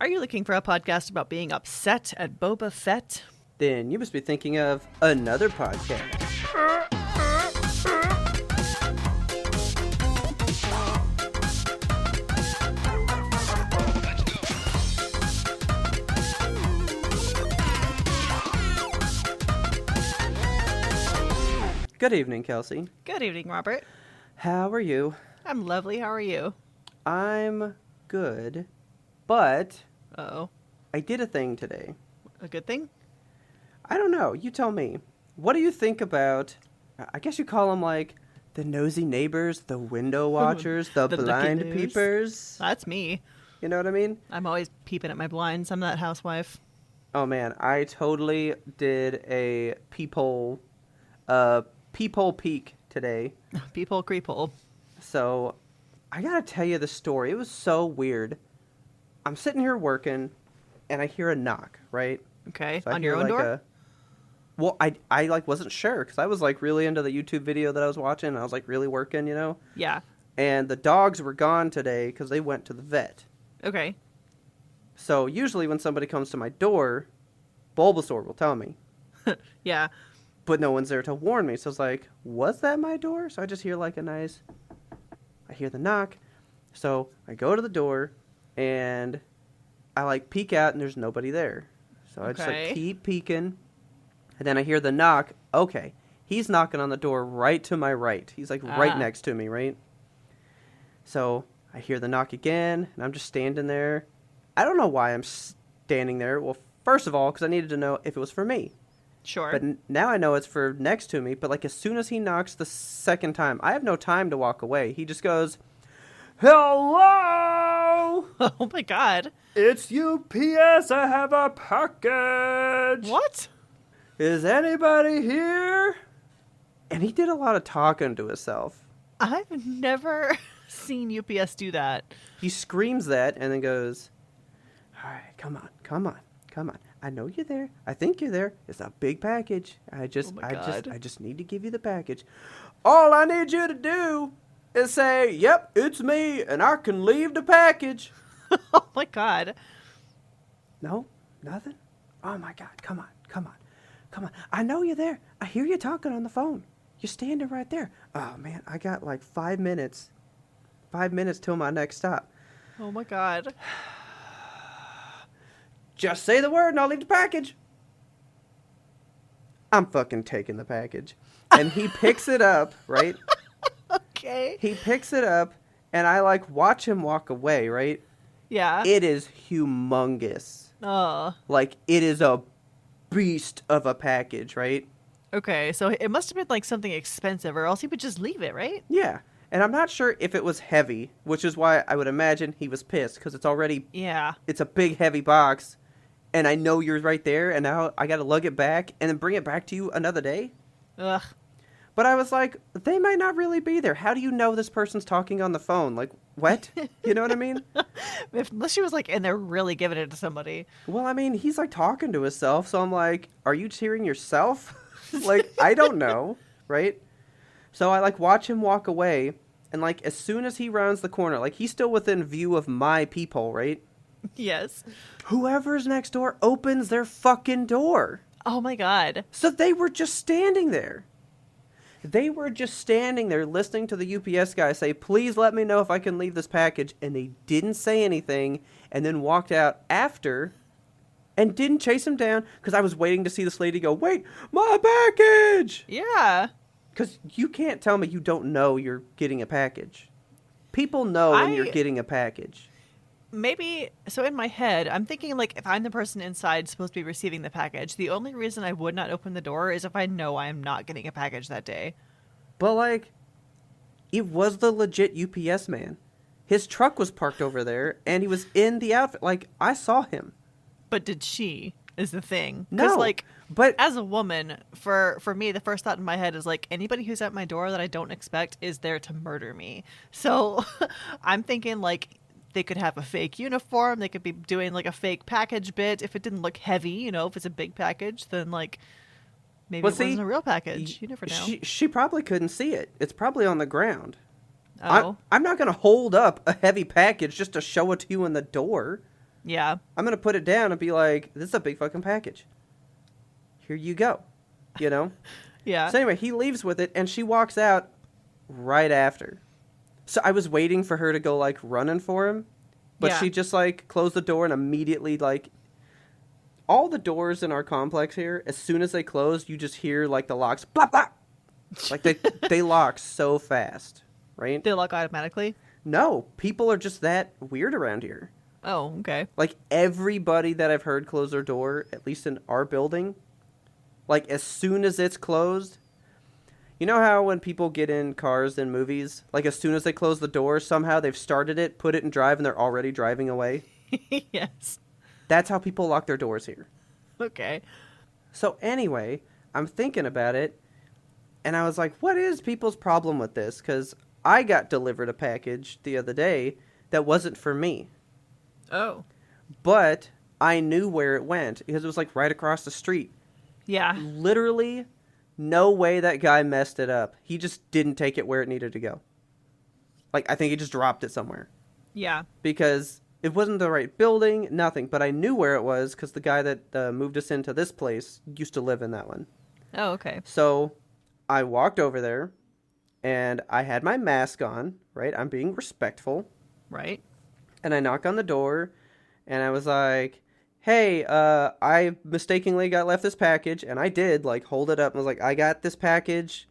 Are you looking for a podcast about being upset at Boba Fett? Then you must be thinking of another podcast. Good evening, Kelsey. Good evening, Robert. How are you? I'm lovely. How are you? I'm good, but Uh-oh. I did a thing today. A good thing? I don't know. You tell me. What do you think about, I guess you call them like the nosy neighbors, the window watchers, the blind looky-loos. peepers? That's me. You know what I mean? I'm always peeping at my blinds. I'm that housewife. Oh man, I totally did a peephole peek today. Peephole, creephole. So, I gotta tell you the story. It was so weird. I'm sitting here working, and I hear a knock, right? Okay. So I On hear your own door? Well, I like wasn't sure because I was like really into the YouTube video that I was watching. And I was like really working, you know. Yeah. And the dogs were gone today because they went to the vet. Okay. So usually when somebody comes to my door, Bulbasaur will tell me, Yeah. but no one's there to warn me. So I was like, was that my door? So I just hear like I hear the knock. So I go to the door and I like peek out and there's nobody there. So I just Okay. like keep peeking. And then I hear the knock. Okay. He's knocking on the door right to my right. He's like right next to me, right? So I hear the knock again and I'm just standing there. I don't know why I'm standing there. Well, first of all, because I needed to know if it was for me. Sure. But now I know it's for next to me. But like as soon as he knocks the second time, I have no time to walk away. He just goes, "Hello! Oh my god. It's UPS. I have a package. What? Is anybody here?" And he did a lot of talking to himself. I've never seen UPS do that. He screams that and then goes, "All right, come on. I know you're there. I think you're there. It's a big package. I just need to give you the package. All I need you to do is say, 'Yep, it's me, and I can leave the package.'" Oh my god. No, nothing. Oh my God! Come on. I know you're there. I hear you talking on the phone. You're standing right there. Oh man, I got like 5 minutes. 5 minutes till my next stop. Oh my god. Just say the word and I'll leave the package. I'm fucking taking the package. And he picks it up, right? Okay. He picks it up and I like watch him walk away, right? Yeah. It is humongous. Oh. Like it is a beast of a package, right? Okay, so it must have been like something expensive, or else he would just leave it, right? Yeah. And I'm not sure if it was heavy, which is why I would imagine he was pissed because it's a big heavy box. And I know you're right there, and now I got to lug it back and then bring it back to you another day. Ugh. But I was like, they might not really be there. How do you know this person's talking on the phone? Like, what? You know what I mean? Unless she was like in there really giving it to somebody. Well, I mean, he's like talking to himself, so I'm like, are you hearing yourself? Like, I don't know, right? So I like watch him walk away, and like as soon as he rounds the corner, like he's still within view of my peephole, right? Yes. Whoever's next door opens their fucking door. Oh my god. So they were just standing there. They were just standing there listening to the UPS guy say, "Please let me know if I can leave this package." And they didn't say anything and then walked out after and didn't chase him down because I was waiting to see this lady go, "Wait, my package!" Yeah. Because you can't tell me you don't know you're getting a package. People know when you're getting a package. Maybe, so in my head, I'm thinking like if I'm the person inside supposed to be receiving the package, the only reason I would not open the door is if I know I am not getting a package that day. But like, it was the legit UPS man. His truck was parked over there and he was in the outfit. Like, I saw him. But did she, is the thing. No, Because like, but as a woman, for me, the first thought in my head is like, anybody who's at my door that I don't expect is there to murder me. So I'm thinking like, they could have a fake uniform. They could be doing like a fake package bit. If it didn't look heavy, you know, if it's a big package, then like maybe it wasn't a real package. You never know. She probably couldn't see it. It's probably on the ground. Oh. I'm not going to hold up a heavy package just to show it to you in the door. Yeah. I'm going to put it down and be like, this is a big fucking package. Here you go. You know? Yeah. So anyway, he leaves with it, and she walks out right after. So I was waiting for her to go, like, running for him. But Yeah. she just, like, closed the door and immediately, like... All the doors in our complex here, as soon as they close, you just hear, like, the locks... Blah, blah! Like, they lock so fast, right? They lock automatically? No, people are just that weird around here. Oh, okay. Like, everybody that I've heard close their door, at least in our building, like, as soon as it's closed... You know how when people get in cars in movies, like as soon as they close the door, somehow they've started it, put it in drive, and they're already driving away? Yes. That's how people lock their doors here. Okay. So anyway, I'm thinking about it, and I was like, what is people's problem with this? Because I got delivered a package the other day that wasn't for me. Oh. But I knew where it went, because it was like right across the street. Yeah. Literally... No way that guy messed it up. He just didn't take it where it needed to go. Like, I think he just dropped it somewhere. Yeah. Because it wasn't the right building, nothing. But I knew where it was because the guy that moved us into this place used to live in that one. Oh, okay. So I walked over there, and I had my mask on, right? I'm being respectful. Right. And I knock on the door, and I was like... Hey, I mistakenly got left this package, and I did, like, hold it up and was like, I got this package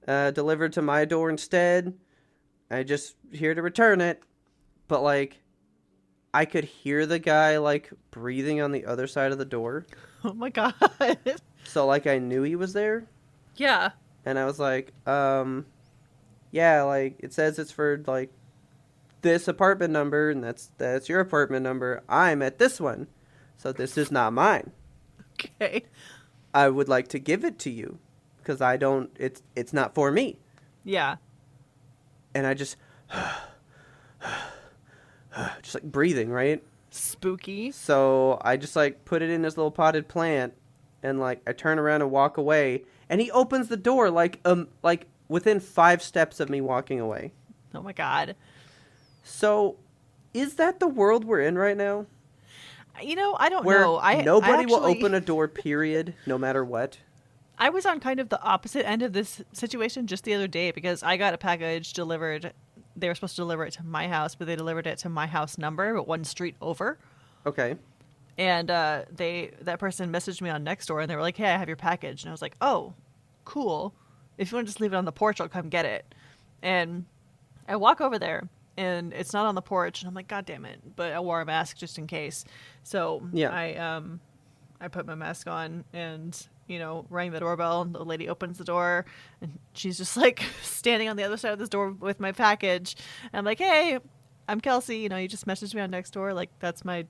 delivered to my door instead. I just here to return it. But, like, I could hear the guy, like, breathing on the other side of the door. Oh my god. So, like, I knew he was there. Yeah. And I was like, yeah, like, it says it's for, like, this apartment number, and that's your apartment number. I'm at this one. So this is not mine. Okay. I would like to give it to you because I don't. It's not for me. Yeah. And I just like breathing, right? Spooky. So I just like put it in this little potted plant, and like I turn around and walk away, and he opens the door like within 5 steps of me walking away. Oh my god. So, is that the world we're in right now? You know, I don't Where know. nobody will open a door, period, no matter what. I was on kind of the opposite end of this situation just the other day because I got a package delivered. They were supposed to deliver it to my house, but they delivered it to my house number, but one street over. Okay. And that person messaged me on Nextdoor, and they were like, "Hey, I have your package." And I was like, "Oh, cool. If you want to just leave it on the porch, I'll come get it." And I walk over there, and it's not on the porch, and I'm like, God damn it. But I wore a mask just in case. So yeah. I put my mask on and, you know, rang the doorbell, and the lady opens the door, and she's just like standing on the other side of this door with my package. And I'm like, "Hey, I'm Kelsey. You know, you just messaged me on Nextdoor. Like, that's my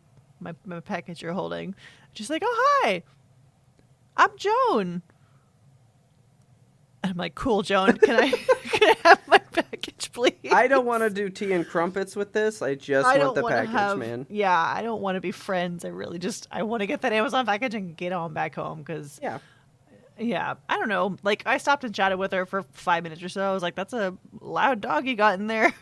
package you're holding." She's like, "Oh, hi. I'm Joan." I'm like, "Cool, Joan. Can I have my package, please?" I don't want to do tea and crumpets with this. I just want the package, man. Yeah, I don't want to be friends. I want to get that Amazon package and get on back home because, yeah, I don't know. Like, I stopped and chatted with her for 5 minutes or so. I was like, "That's a loud dog you got in there."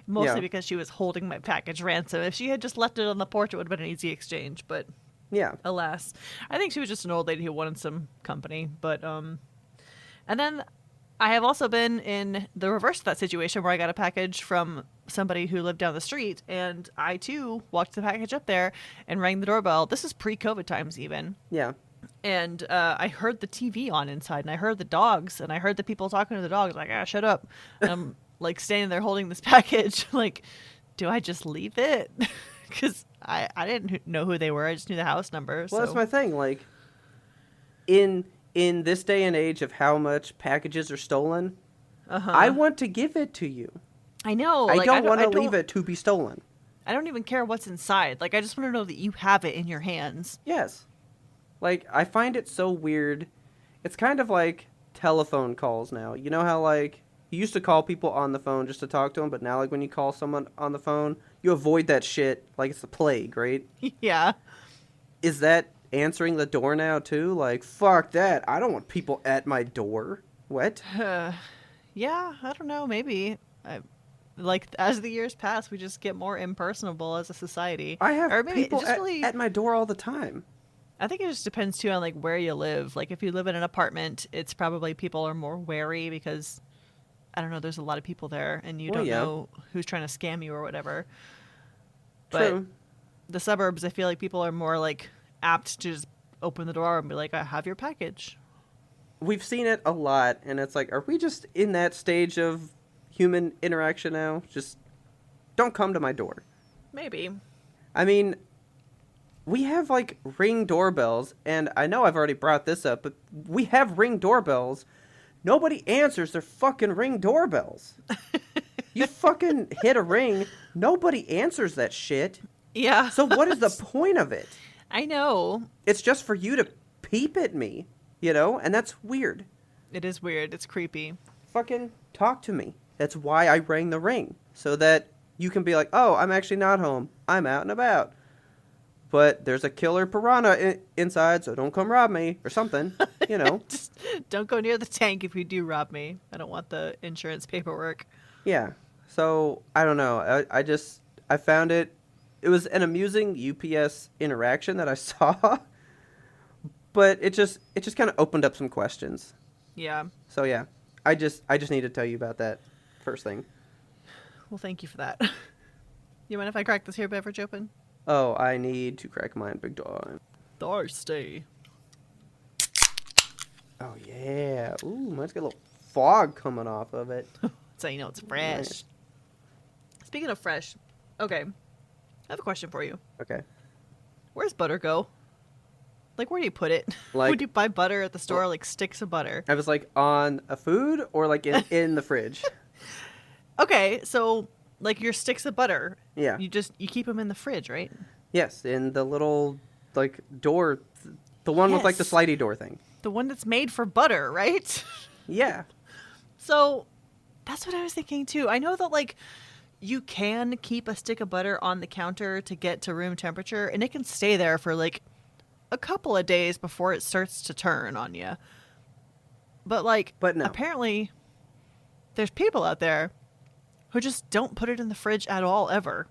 Mostly because she was holding my package ransom. If she had just left it on the porch, it would have been an easy exchange. But yeah, alas, I think she was just an old lady who wanted some company. But and then I have also been in the reverse of that situation where I got a package from somebody who lived down the street, and I too walked the package up there and rang the doorbell. This is pre-COVID times even. Yeah. And I heard the TV on inside, and I heard the dogs, and I heard the people talking to the dogs, like, "Ah, shut up." And I'm like standing there holding this package, like, do I just leave it? Because I didn't know who they were. I just knew the house number. Well, that's my thing. Like, in this day and age of how much packages are stolen, I want to give it to you. I know. I don't want to leave it to be stolen. I don't even care what's inside. Like, I just want to know that you have it in your hands. Yes. Like, I find it so weird. It's kind of like telephone calls now. You know how, like, you used to call people on the phone just to talk to them, but now, like, when you call someone on the phone, you avoid that shit like it's the plague, right? Yeah. Is that answering the door now, too? Like, fuck that. I don't want people at my door. What? Yeah, I don't know. Maybe. like as the years pass, we just get more impersonable as a society. I have Or maybe it people just really, at my door all the time. I think it just depends too on like where you live. Like if you live in an apartment, it's probably people are more wary because I don't know, there's a lot of people there and you Well, don't yeah. know who's trying to scam you or whatever. But True. the suburbs, I feel like people are more like apt to just open the door and be like, I have your package. We've seen it a lot, and it's like, are we just in that stage of human interaction now? Just don't come to my door. Maybe. I mean, we have like Ring doorbells, and I know I've already brought this up, but we have Ring doorbells. Nobody answers their fucking Ring doorbells. You fucking hit a ring, nobody answers that shit. Yeah. So what is the point of it? I know. It's just for you to peep at me, you know? And that's weird. It is weird. It's creepy. Fucking talk to me. That's why I rang the ring. So that you can be like, oh, I'm actually not home. I'm out and about. But there's a killer piranha inside, so don't come rob me or something, you know? Just don't go near the tank if you do rob me. I don't want the insurance paperwork. Yeah. So, I don't know. I found it was an amusing UPS interaction that I saw. But it just kind of opened up some questions. Yeah. So yeah, I just need to tell you about that first thing. Well, thank you for that. You mind if I crack this here beverage open? Oh, I need to crack mine big time. Thirsty. Oh yeah. Ooh, mine's got a little fog coming off of it. So you know it's fresh. Nice. Speaking of fresh, okay, I have a question for you. Okay. Where's butter go? Like, where do you put it? Like- Would you buy butter at the store, like sticks of butter? I was like on a food or like in the fridge. Okay, so like your sticks of butter, Yeah. you keep them in the fridge, right? Yes, in the little like door, the one with like the Yes. slidey door thing. The one that's made for butter, right? Yeah. So that's what I was thinking too. I know that like you can keep a stick of butter on the counter to get to room temperature, and it can stay there for like a couple of days before it starts to turn on you. But no. apparently there's people out there who just don't put it in the fridge at all ever.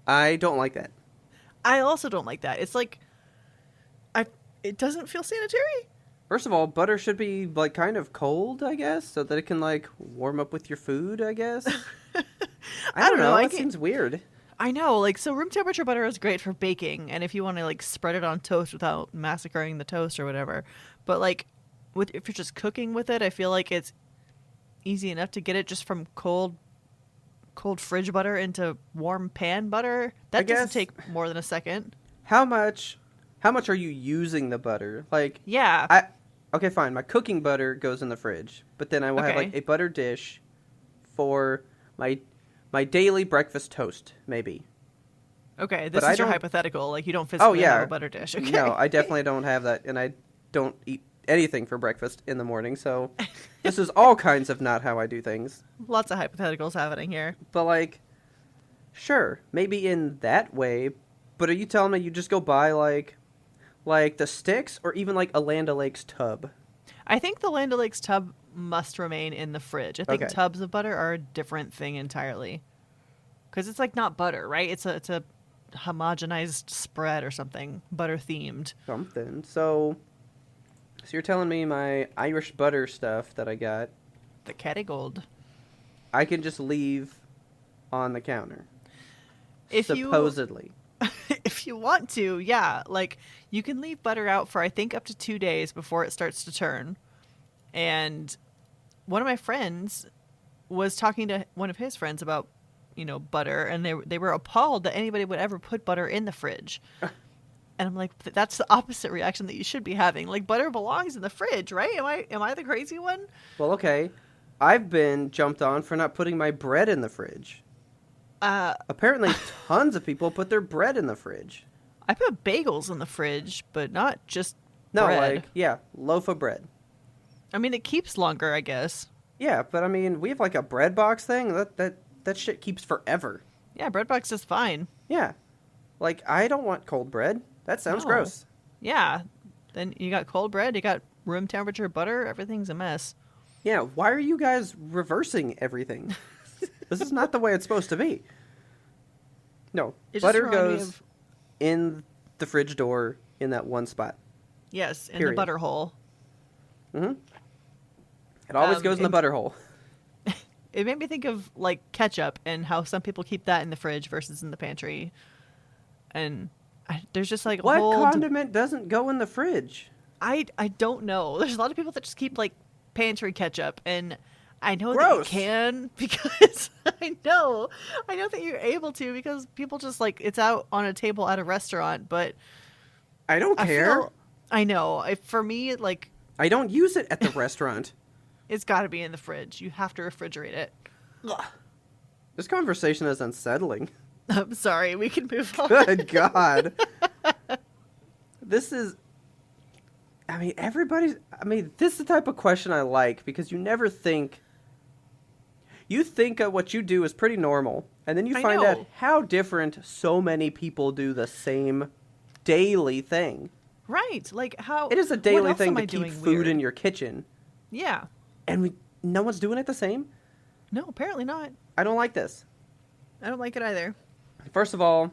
I don't like that. I also don't like that. It's like it doesn't feel sanitary. First of all, butter should be like kind of cold, I guess, so that it can like warm up with your food, I guess. I don't know. It seems weird. I know, like, so room temperature butter is great for baking, and if you want to like spread it on toast without massacring the toast or whatever. But like, if you're just cooking with it, I feel like it's easy enough to get it just from cold fridge butter into warm pan butter. That doesn't take more than a second. How much are you using the butter? Like, Yeah. Okay, fine. My cooking butter goes in the fridge, but then I will have like a butter dish for my daily breakfast toast, maybe. Okay, this But is your don't- hypothetical. Like, you don't physically have a butter dish. Okay. No, I definitely don't have that, and I don't eat anything for breakfast in the morning, so this is all kinds of not how I do things. Lots of hypotheticals happening here. But like, sure, maybe in that way, but are you telling me you just go buy like the sticks or even like a Land O'Lakes tub? I think the Land O'Lakes tub must remain in the fridge. I think Okay. tubs of butter are a different thing entirely. Because it's like not butter, right? It's a homogenized spread or something, butter themed. Something. So you're telling me my Irish butter stuff that I got, The Kettigold. I can just leave on the counter? If Supposedly. if you want to, yeah. Like, you can leave butter out for, I think, up to 2 days before it starts to turn. And one of my friends was talking to one of his friends about, butter, and they were appalled that anybody would ever put butter in the fridge. And I'm like, that's the opposite reaction that you should be having. Like, butter belongs in the fridge, right? Am I the crazy one? Well, okay. I've been jumped on for not putting my bread in the fridge. Apparently, tons of people put their bread in the fridge. I put bagels in the fridge, but not just No, bread. loaf of bread. I mean, it keeps longer, I guess. Yeah, but I mean, we have like a bread box thing. That shit keeps forever. Yeah, bread box is fine. Yeah. Like, I don't want cold bread. That sounds No. gross. Yeah. Then you got cold bread, you got room temperature butter, everything's a mess. Yeah, why are you guys reversing everything? This is not the way it's supposed to be. No, It just butter reminded me goes of- in the fridge door in that one spot. Yes, in Period. the butter hole. Mm-hmm. It always goes in the butter hole. It made me think of like ketchup and how some people keep that in the fridge versus in the pantry. And there's just like a What whole condiment doesn't go in the fridge? I don't know. There's a lot of people that just keep like pantry ketchup, and I know Gross. that you can because I know that you're able to because people just like it's out on a table at a restaurant, but I don't care. I know. For me, like I don't use it at the restaurant. it's got to be in the fridge. You have to refrigerate it. Ugh. This conversation is unsettling. I'm sorry. We can move on. Good God. This is... this is the type of question I like because you never think... You think what you do is pretty normal, and then you I find know. out how different so many people do the same daily thing. Right. Like how It is a what daily else thing am to I keep doing food weird? in your kitchen, Yeah. and no one's doing it the same? No, apparently not. I don't like this. I don't like it either. First of all,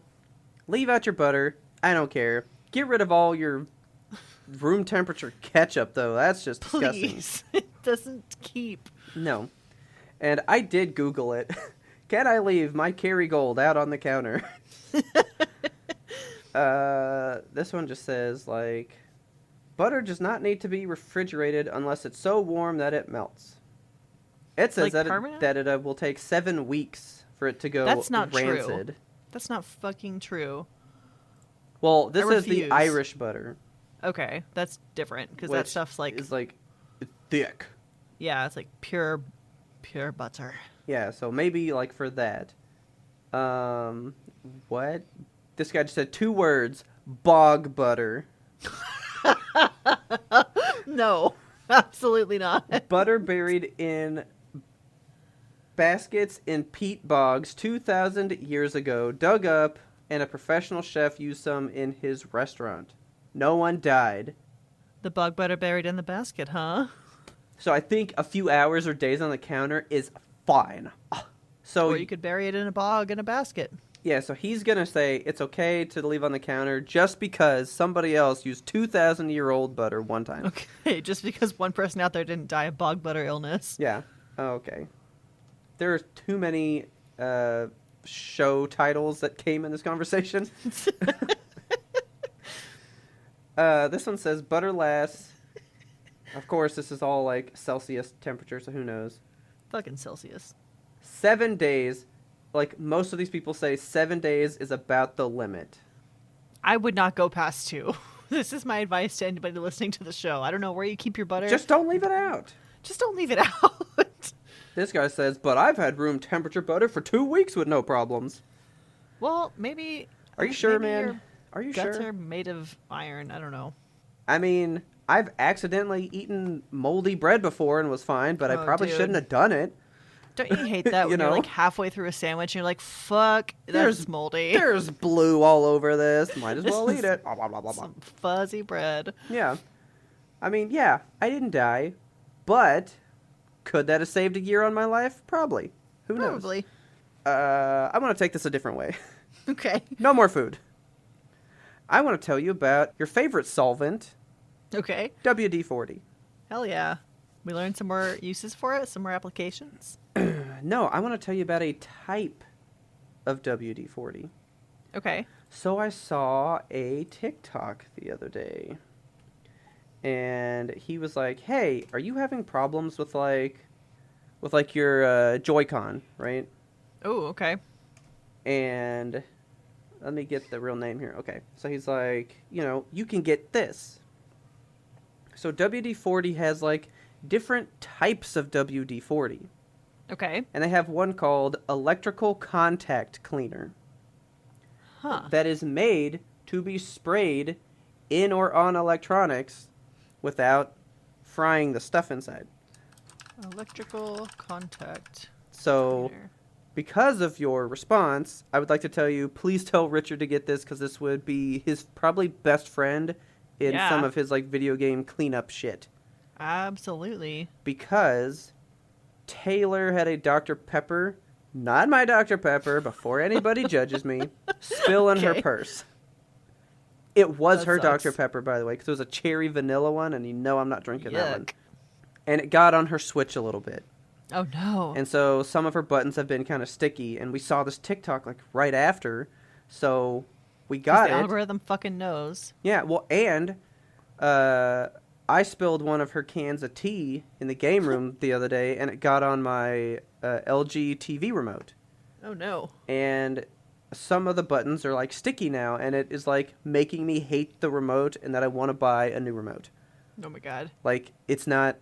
leave out your butter. I don't care. Get rid of all your room temperature ketchup, though. That's just disgusting. Please. It doesn't keep. No. And I did Google it. Can I leave my Kerrygold out on the counter? This one just says, like, butter does not need to be refrigerated unless it's so warm that it melts. It says Like that it will take 7 weeks for it to go That's not true. rancid. That's not fucking true. Well, this I is the refuse. Irish butter. Okay, that's different because that Which stuff's like is like thick. yeah, it's like pure butter. Yeah, so maybe like for that. What? This guy just said 2 words: bog butter. No, absolutely not. Butter buried in baskets in peat bogs 2,000 years ago, dug up, and a professional chef used some in his restaurant. No one died. The bog butter buried in the basket, huh? So I think a few hours or days on the counter is fine. So Or you could bury it in a bog in a basket. yeah, so he's going to say it's okay to leave on the counter just because somebody else used 2,000-year-old butter one time. Okay, just because one person out there didn't die of bog butter illness. Yeah. Oh, okay. There are too many show titles that came in this conversation. This one says butter lasts. Of course, this is all like Celsius temperature, so who knows. Fucking Celsius. 7 days. Like most of these people say 7 days is about the limit. I would not go past 2. This is my advice to anybody listening to the show. I don't know where you keep your butter. Just don't leave it out. Just don't leave it out. This guy says, but I've had room temperature butter for 2 weeks with no problems. Well, maybe. Are you sure, maybe man? your Are you guts sure? are made of iron. I don't know. I mean, I've accidentally eaten moldy bread before and was fine, but I Oh, probably dude. shouldn't have done it. Don't you hate that You when you're know? like halfway through a sandwich and you're like, fuck, that's There's- moldy. There's blue all over this. Might as well This eat is it. Blah, blah, blah, blah, blah. Some fuzzy bread. Yeah. I mean, yeah, I didn't die, but could that have saved a year on my life? Probably. Who knows? Probably. I'm going to take this a different way. Okay. No more food. I want to tell you about your favorite solvent, Okay. WD-40. Hell yeah. We learned some more uses for it, some more applications. No, I want to tell you about a type of WD-40. Okay. So I saw a TikTok the other day, and he was like, "Hey, are you having problems with your Joy-Con, right?" Oh, okay. And let me get the real name here. Okay, so he's like, you can get this. So WD-40 has like different types of WD-40, Okay. and they have one called electrical contact cleaner. Huh. That is made to be sprayed in or on electronics without frying the stuff inside. Electrical contact. So, cleaner. because of your response, I would like to tell you, please tell Richard to get this because this would be his probably best friend in Yeah. some of his like video game cleanup shit. Absolutely. Because Taylor had a Dr. Pepper not my Dr. Pepper, before anybody judges me, spill in her Okay. purse. It was That her sucks. Dr. Pepper, by the way, because it was a cherry vanilla one, and you know I'm not drinking that one. Yuck. And it got on her Switch a little bit. Oh no. And so some of her buttons have been kind of sticky, and we saw this TikTok like right after, so we 'Cause got the it. algorithm fucking knows. Yeah, well, and I spilled one of her cans of tea in the game room the other day, and it got on my LG TV remote. Oh no. And some of the buttons are like sticky now, and it is like making me hate the remote and that I want to buy a new remote. Oh my god. Like it's not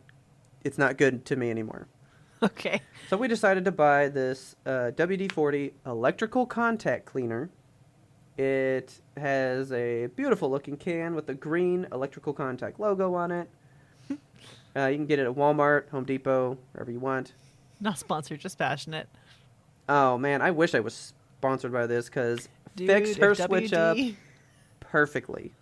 good to me anymore. Okay. So we decided to buy this WD-40 electrical contact cleaner. It has a beautiful looking can with a green electrical contact logo on it. You can get it at Walmart, Home Depot, wherever you want. Not sponsored, just passionate. Oh man, I wish I was sponsored by this because Dude, fixed her if Switch up perfectly.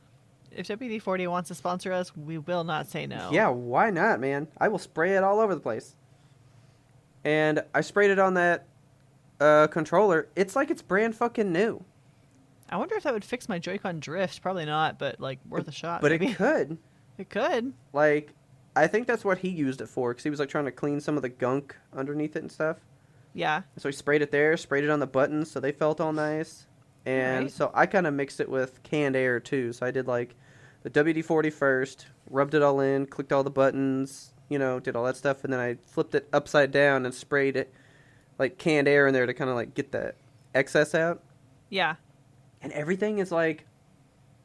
If WD-40 wants to sponsor us, we will not say no. Yeah, why not, man? I will spray it all over the place. And I sprayed it on that controller. It's like it's brand fucking new. I wonder if that would fix my Joy-Con drift. Probably not, but like worth a shot. But maybe. it could. It could. Like, I think that's what he used it for, because he was like trying to clean some of the gunk underneath it and stuff. Yeah. So he sprayed it there, sprayed it on the buttons, so they felt all nice. And Right. so I kind of mixed it with canned air too. So I did like the WD-40 first, rubbed it all in, clicked all the buttons, you know, did all that stuff, and then I flipped it upside down and sprayed it like canned air in there to kind of like get the excess out. Yeah. And everything is like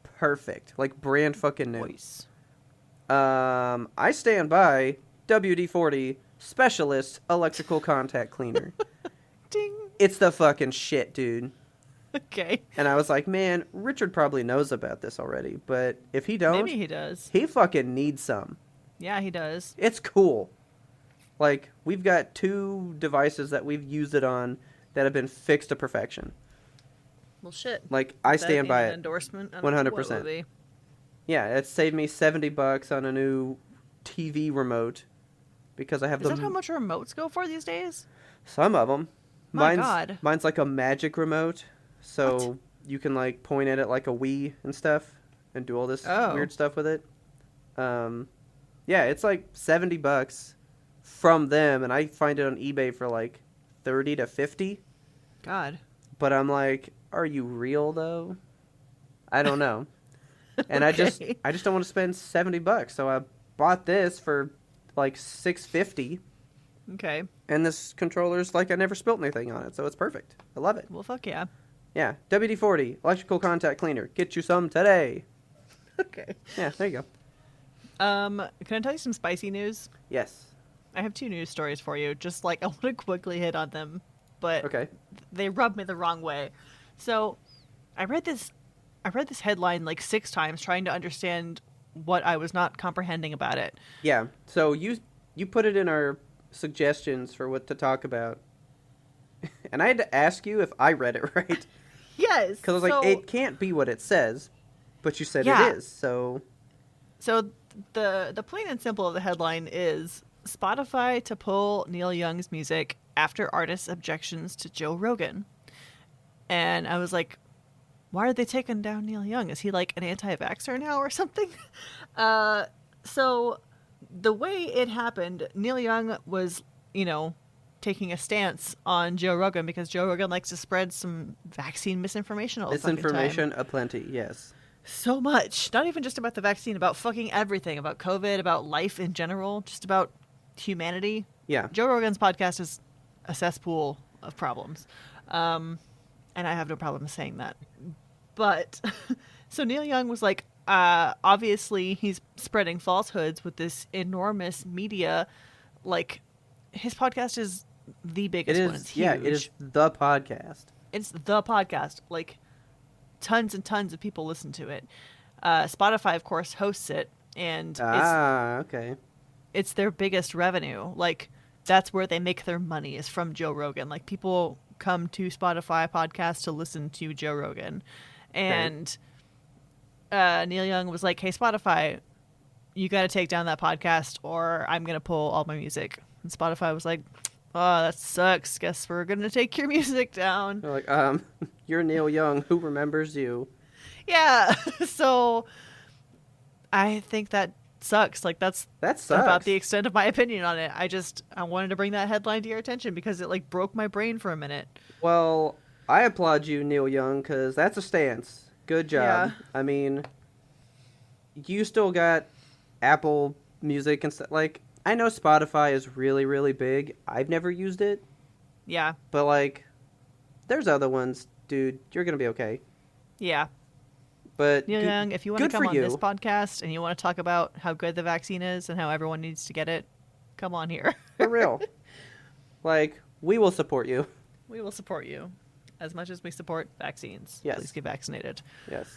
perfect, like brand fucking new. Voice. I stand by WD-40 Specialist Electrical Contact Cleaner. Ding. It's the fucking shit, dude. Okay. And I was like, man, Richard probably knows about this already, but if he don't, Maybe he does. he fucking needs some. Yeah, he does. It's cool. Like, we've got 2 devices that we've used it on that have been fixed to perfection. Well, shit. Like, I That stand by and an it. Endorsement. I don't know what 100%. would be. Yeah, it saved me $70 on a new TV remote because I have Is that how much remotes go for these days? some of them. My God. Mine's like a magic remote, so What? you can like point at it like a Wii and stuff and do all this Oh. weird stuff with it. Yeah, it's like $70 from them, and I find it on eBay for like 30 to 50. God. But I'm like, are you real though? I don't know. And I just Okay. don't want to spend $70, so I bought this for like $650. Okay. And this controller's like I never spilt anything on it, so it's perfect. I love it. Well, fuck yeah. Yeah, WD-40 electrical contact cleaner. Get you some today. Okay. Yeah, there you go. Can I tell you some spicy news? Yes. I have 2 news stories for you. Just like I want to quickly hit on them, but Okay. they rub me the wrong way. So, I read this headline like 6 times trying to understand what I was not comprehending about it. Yeah. So you put it in our suggestions for what to talk about, and I had to ask you if I read it right Yes. because I was like, it can't be what it says, but you said Yeah. it is. So the plain and simple of the headline is Spotify to pull Neil Young's music after artists' objections to Joe Rogan. And I was like, why are they taking down Neil Young? Is he like an anti-vaxxer now or something? So the way it happened, Neil Young was, taking a stance on Joe Rogan because Joe Rogan likes to spread some vaccine misinformation all the fucking time. misinformation aplenty. Yes. So much. Not even just about the vaccine, about fucking everything, about COVID, about life in general, just about humanity. Yeah. Joe Rogan's podcast is a cesspool of problems. And I have no problem saying that. But so Neil Young was like, obviously he's spreading falsehoods with this enormous media. Like, his podcast is the biggest one. It's huge. Yeah, it is the podcast. It's the podcast. Like, tons and tons of people listen to it. Spotify, of course, hosts it, and Okay. it's their biggest revenue. Like, that's where they make their money, is from Joe Rogan. Like, people come to Spotify podcasts to listen to Joe Rogan. And Neil Young was like, hey, Spotify, you got to take down that podcast or I'm going to pull all my music. And Spotify was like, Oh, that sucks. Guess we're gonna take your music down. They're like, you're Neil Young. Who remembers you? Yeah. So I think that sucks. Like that's That about sucks. the extent of my opinion on it. I wanted to bring that headline to your attention because it like broke my brain for a minute. Well, I applaud you, Neil Young, because that's a stance. Good job. Yeah. I mean, you still got Apple Music and stuff. Like, I know Spotify is really, really big. I've never used it, Yeah. but like, there's other ones, dude. You're gonna be okay. Yeah. But Neil Young, if you want to good come for on you. this podcast and you want to talk about how good the vaccine is and how everyone needs to get it, come on here. For real. Like, we will support you. We will support you as much as we support vaccines. Yes. Please get vaccinated. Yes.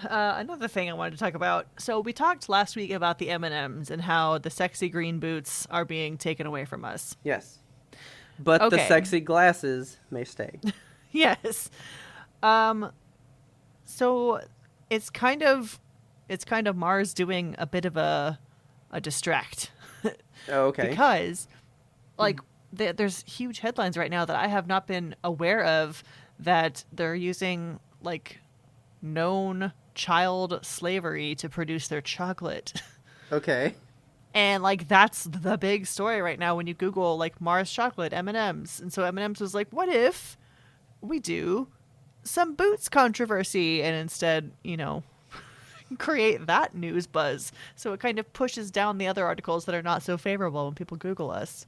Another thing I wanted to talk about. So we talked last week about the M&Ms and how the sexy green boots are being taken away from us. Yes. But the Okay. sexy glasses may stay. Yes. So it's kind of Mars doing a bit of a distract. Oh, okay. Because like there's huge headlines right now that I have not been aware of that they're using like known child slavery to produce their chocolate. Okay. And like that's the big story right now when you Google like Mars chocolate M&Ms. And so M&Ms was like, what if we do some boots controversy and instead, create that news buzz. So it kind of pushes down the other articles that are not so favorable when people Google us.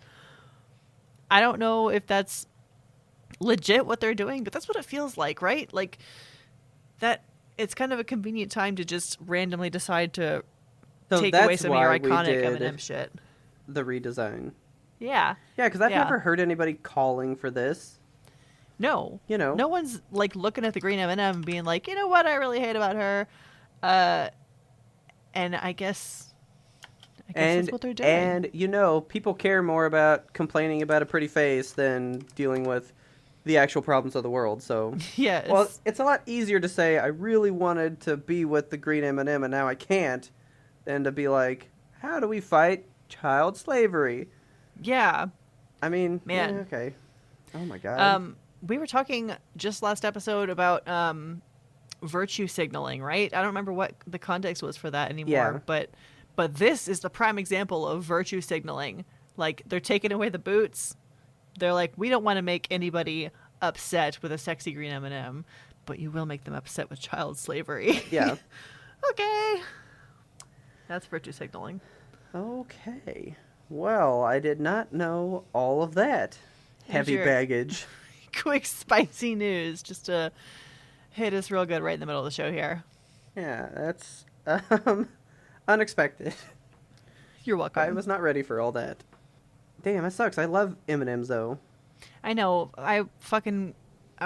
I don't know if that's legit what they're doing, but that's what it feels like, right? Like that it's kind of a convenient time to just randomly decide to So take that's away some of your why we iconic did M&M shit. the redesign. Yeah. Yeah, because I've Yeah. never heard anybody calling for this. No. You know. No one's like looking at the green M&M and being like, you know what I really hate about her? And I guess that's what they're doing. And people care more about complaining about a pretty face than dealing with the actual problems of the world. So, yes. well, it's a lot easier to say I really wanted to be with the green M&M and now I can't, than to be like, how do we fight child slavery? Yeah. I mean, Man. yeah, okay. Oh my god. We were talking just last episode about virtue signaling, right? I don't remember what the context was for that anymore, Yeah. but this is the prime example of virtue signaling. Like they're taking away the boots. They're like, we don't want to make anybody upset with a sexy green M&M, but you will make them upset with child slavery. Yeah. Okay. That's virtue signaling. Okay. Well, I did not know all of that. Heavy your- baggage. Quick, spicy news just to hit us real good right in the middle of the show here. Yeah, that's unexpected. You're welcome. I was not ready for all that. Damn, that sucks. I love M&Ms though. I know.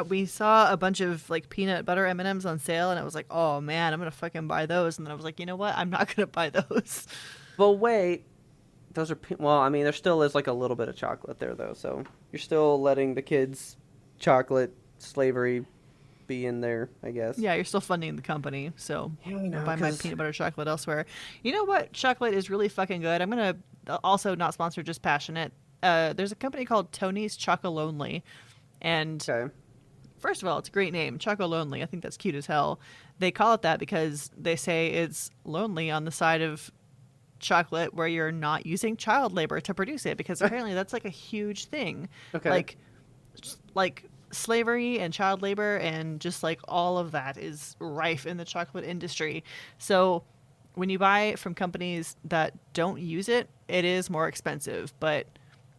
We saw a bunch of like peanut butter M&Ms on sale, and I was like, oh man, I'm gonna fucking buy those. And then I was like, you know what? I'm not gonna buy those. But wait, those are well. I mean, there still is like a little bit of chocolate there though, so you're still letting the kids' chocolate slavery be in there, I guess. Yeah, you're still funding the company, so Yeah, I know, I'll buy my 'cause- peanut butter chocolate elsewhere. You know what? Chocolate is really fucking good. I'm gonna also not sponsor, just passionate. There's a company called Tony's Chocolonely, and Okay. first of all, it's a great name, Chocolonely. I think that's cute as hell. They call it that because they say it's lonely on the side of chocolate where you're not using child labor to produce it, because apparently that's like a huge thing. Okay. Like slavery and child labor and just like all of that is rife in the chocolate industry. So when you buy from companies that don't use it, it is more expensive, but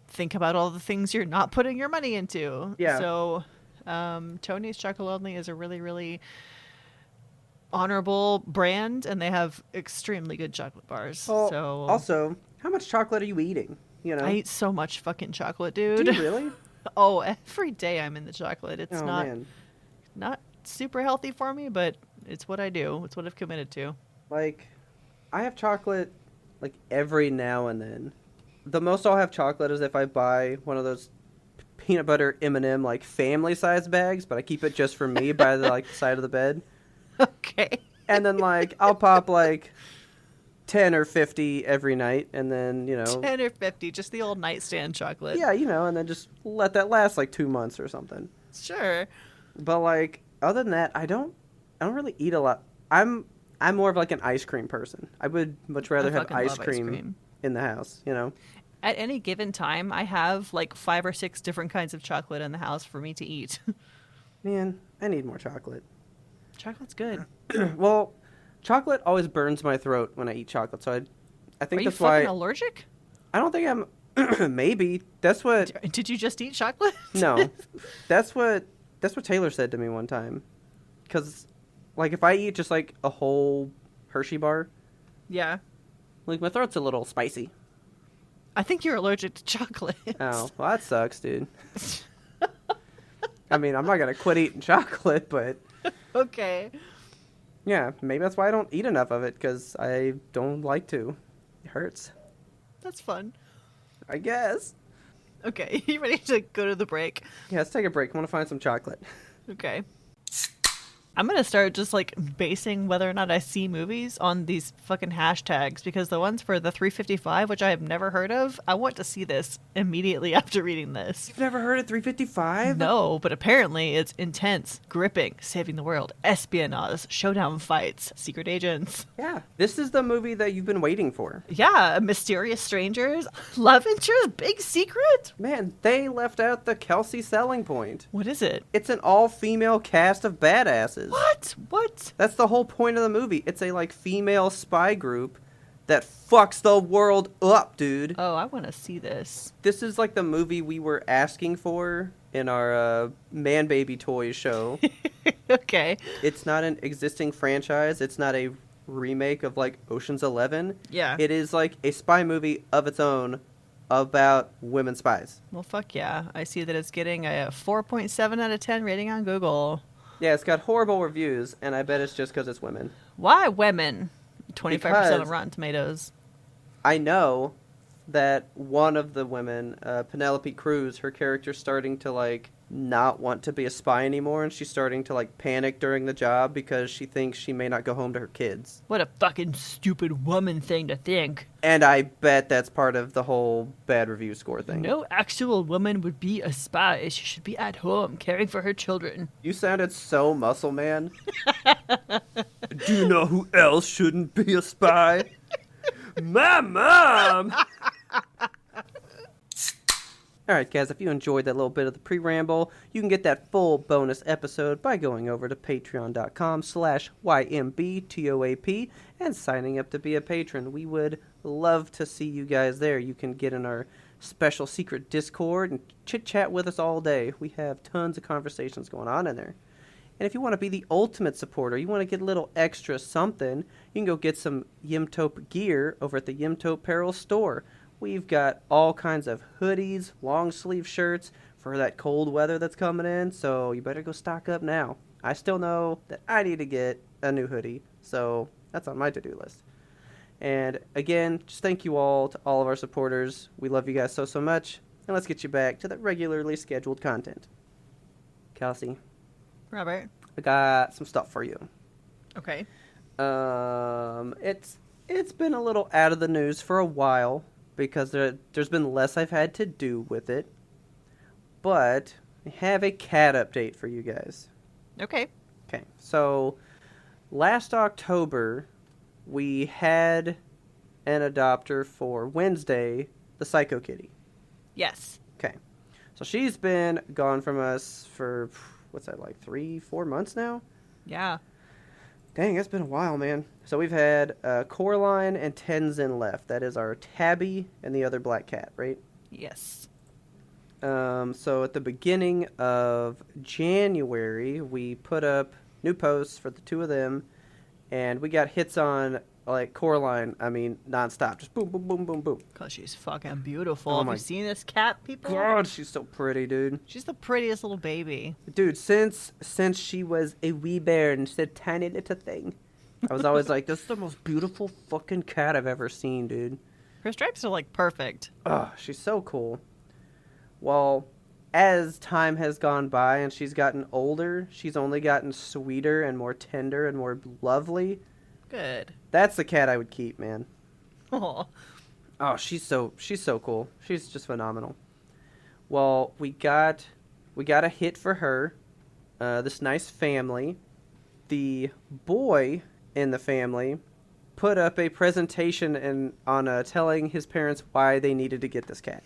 think about all the things you're not putting your money into. Yeah. So Tony's Chocolonely is a really, really honorable brand, and they have extremely good chocolate bars. Well, so also, how much chocolate are you eating? You know. I eat so much fucking chocolate, Do dude. you really? Oh, every day I'm in the chocolate. It's Oh not man. not super healthy for me, but it's what I do. It's what I've committed to. Like, I have chocolate like every now and then. The most I'll have chocolate is if I buy one of those peanut butter M&M like family size bags, but I keep it just for me by the like side of the bed. Okay. And then like I'll pop like 10 or 50 every night, and then, 10 or 50, just the old nightstand chocolate. Yeah, and then just let that last like 2 months or something. Sure. But like other than that, I don't really eat a lot. I'm more of like an ice cream person. I would much rather have ice cream in the house, At any given time, I have like 5 or 6 different kinds of chocolate in the house for me to eat. Man, I need more chocolate. Chocolate's good. Well, chocolate always burns my throat when I eat chocolate, so I think that's why. Are you why. fucking allergic? I don't think I'm. Maybe that's what. Did you just eat chocolate? No, that's what Taylor said to me one time. Because, like, if I eat just like a whole Hershey bar, yeah, like my throat's a little spicy. I think you're allergic to chocolate. Oh, well, that sucks, dude. I mean, I'm not gonna quit eating chocolate, but okay. Yeah, maybe that's why I don't eat enough of it, because I don't like to. It hurts. That's fun. I guess. Okay, you ready to go to the break? Yeah, let's take a break. I want to find some chocolate. Okay. I'm going to start just like basing whether or not I see movies on these fucking hashtags, because the ones for the 355, which I have never heard of, I want to see this immediately after reading this. You've never heard of 355? No, but apparently it's intense, gripping, saving the world, espionage, showdown fights, secret agents. Yeah, this is the movie that you've been waiting for. Yeah, mysterious strangers, love interest, big secret. Man, they left out the Kelsey selling point. What is it? It's an all-female cast of badasses. What? That's the whole point of the movie. It's a, like, female spy group that fucks the world up, dude. Oh, I want to see this. This is, like, the movie we were asking for in our Man Baby Toys show. Okay. It's not an existing franchise. It's not a remake of, like, Ocean's 11. Yeah. It is, like, a spy movie of its own about women spies. Well, fuck yeah. I see that it's getting a 4.7 out of 10 rating on Google. Yeah, it's got horrible reviews, and I bet it's just because it's women. Why women? 25% Because on Rotten Tomatoes. I know that one of the women, Penelope Cruz, her character's starting to, like, not want to be a spy anymore, and she's starting to, like, panic during the job because she thinks she may not go home to her kids. What a fucking stupid woman thing to think. And I bet that's part of the whole bad review score thing. No actual woman would be a spy. She should be at home, caring for her children. You sounded so muscle man. Do you know who else shouldn't be a spy? My mom! Alright guys, if you enjoyed that little bit of the pre-ramble, you can get that full bonus episode by going over to patreon.com/YMBTOAP and signing up to be a patron. We would love to see you guys there. You can get in our special secret Discord and chit-chat with us all day. We have tons of conversations going on in there. And if you want to be the ultimate supporter, you want to get a little extra something, you can go get some Yimtope gear over at the Yimtope Apparel store. We've got all kinds of hoodies, long sleeve shirts for that cold weather that's coming in, so you better go stock up now. I still know that I need to get a new hoodie, so that's on my to-do list. And again, just thank you all to all of our supporters. We love you guys so, so much. And let's get you back to the regularly scheduled content. Kelsey. Robert. I got some stuff for you. Okay. It's been a little out of the news for a while because there's been less I've had to do with it. But I have a cat update for you guys. Okay. Okay. So last October we had an adopter for Wednesday, the Psycho Kitty. Yes. Okay. So she's been gone from us for what's that, like 3-4 months now? Yeah. Dang, that's been a while, man. So we've had Coraline and Tenzin left. That is our tabby and the other black cat, right? Yes. So at the beginning of January, we put up new posts for the two of them, and we got hits on, like, Coraline, I mean, nonstop. Just boom, boom, boom, boom, boom. Because she's fucking beautiful. Oh Have my you seen this cat, people? God, she's so pretty, dude. She's the prettiest little baby. Dude, since she was a wee bear and she's a tiny little thing, I was always like, this is the most beautiful fucking cat I've ever seen, dude. Her stripes are, like, perfect. Oh, she's so cool. Well, as time has gone by and she's gotten older, she's only gotten sweeter and more tender and more lovely. Good. That's the cat I would keep, man. Oh. Oh, she's so cool. She's just phenomenal. Well, we got a hit for her. This nice family. The boy in the family put up a presentation on telling his parents why they needed to get this cat.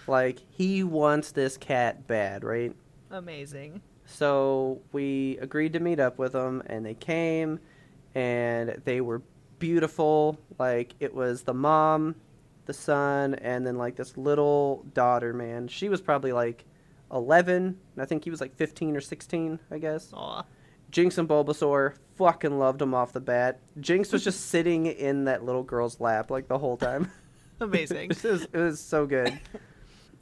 Like, he wants this cat bad, right? Amazing. So we agreed to meet up with them, and they came, and they were beautiful. Like, it was the mom, the son, and then like this little daughter, man. She was probably like 11, and I think he was like 15 or 16, I guess. Aw. Jinx and Bulbasaur fucking loved him off the bat. Jinx was just sitting in that little girl's lap like the whole time. Amazing. It was so good.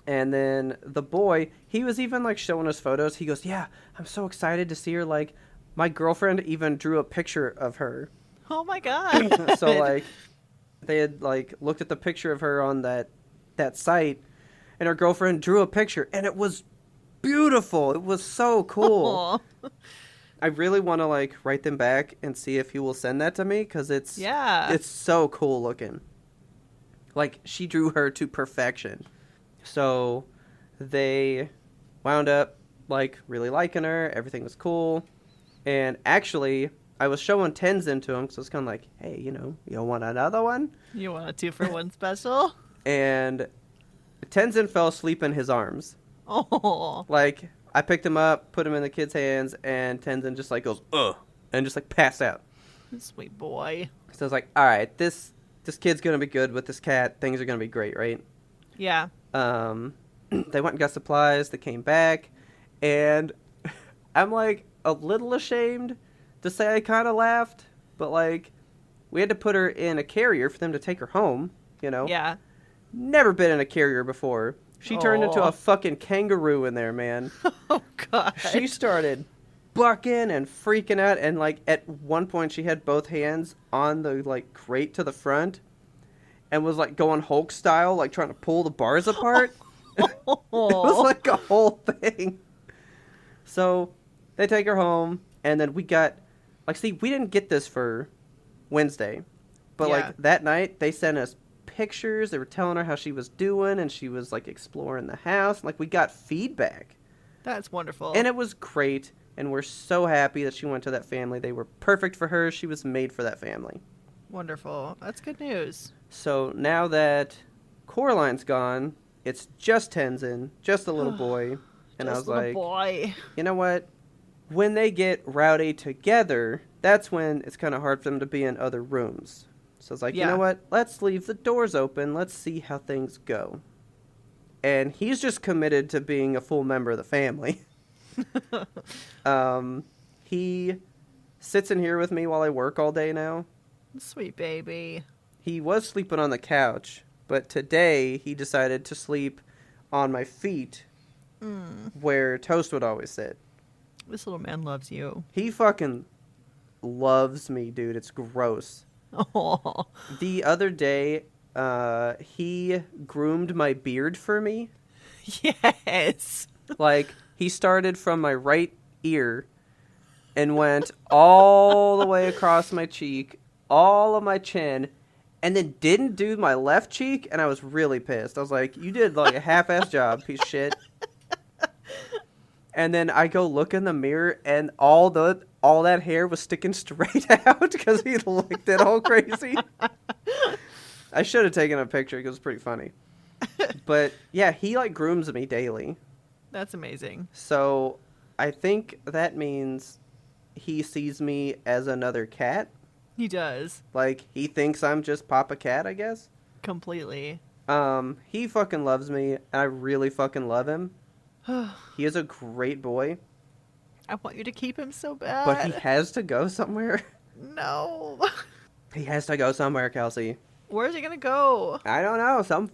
And then the boy, he was even like showing us photos. He goes, "Yeah, I'm so excited to see her. Like, my girlfriend even drew a picture of her." Oh my god. So like, they had like looked at the picture of her on that site, and her girlfriend drew a picture, and it was beautiful. It was so cool. Aw. I really want to like write them back and see if he will send that to me, because it's so cool looking. Like, she drew her to perfection. So they wound up like really liking her. Everything was cool. And actually, I was showing Tenzin to him, because I was kind of like, "Hey, you want another one?" You want a 2-for-1 special? And Tenzin fell asleep in his arms. Oh. Like, I picked him up, put him in the kid's hands, and Tenzin just like goes, "Ugh," and just like passed out. Sweet boy. So I was like, all right, this kid's going to be good with this cat. Things are going to be great, right? Yeah. They went and got supplies. They came back. And I'm like a little ashamed to say I kind of laughed. But like, we had to put her in a carrier for them to take her home, Yeah. Never been in a carrier before. She turned into a fucking kangaroo in there, man. Oh, God. She started bucking and freaking out, and like at one point she had both hands on the like crate to the front and was like going Hulk style, like trying to pull the bars apart. It was like a whole thing. So they take her home, and then we got like, see, we didn't get this for Wednesday, but like that night they sent us pictures. They were telling her how she was doing, and she was like exploring the house. Like, we got feedback. That's wonderful. And it was great, and we're so happy that she went to that family. They were perfect for her. She was made for that family. Wonderful. That's good news. So now that Coraline's gone, it's just Tenzin, just the little boy. And I was like, boy. You know what? When they get rowdy together, that's when it's kind of hard for them to be in other rooms. So it's like, you know what? Let's leave the doors open. Let's see how things go. And he's just committed to being a full member of the family. He sits in here with me while I work all day now. Sweet baby. He was sleeping on the couch, but today he decided to sleep on my feet where Toast would always sit. This little man loves you. He fucking loves me, dude. It's gross. Oh. The other day, he groomed my beard for me. Yes. Like, he started from my right ear and went all the way across my cheek, all of my chin, and then didn't do my left cheek, and I was really pissed. I was like, you did like a half-ass job, piece of shit. And then I go look in the mirror, and all that hair was sticking straight out because he licked it all crazy. I should have taken a picture because it's pretty funny. But yeah, he like grooms me daily. That's amazing. So I think that means he sees me as another cat. He does. Like, he thinks I'm just Papa Cat, I guess. Completely. He fucking loves me, and I really fucking love him. He is a great boy. I want you to keep him so bad. But he has to go somewhere. No. He has to go somewhere, Kelsey. Where's he gonna go? I don't know. Some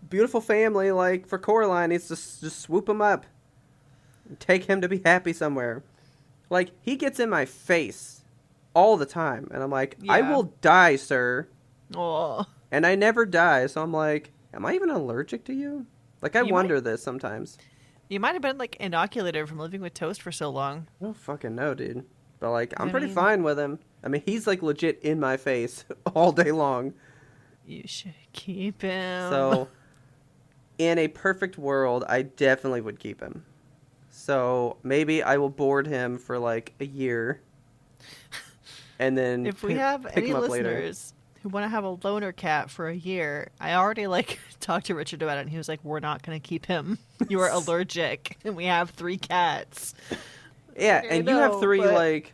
beautiful family, like, for Coraline, needs to just swoop him up. And take him to be happy somewhere. Like, he gets in my face all the time. And I'm like, I will die, sir. Oh. And I never die. So I'm like, am I even allergic to you? Like, I wonder this sometimes. You might have been, like, inoculated from living with Toast for so long. I don't fucking know, dude. But, like, I'm pretty fine with him. I mean, he's like legit in my face all day long. You should keep him. So, in a perfect world, I definitely would keep him. So, maybe I will board him for like a year. And then if we have pick any him up later. listeners who want to have a loner cat for a year, I already like talked to Richard about it, and he was like, "We're not going to keep him. You are allergic, and we have 3 cats." Yeah, I and you know, have 3 but- like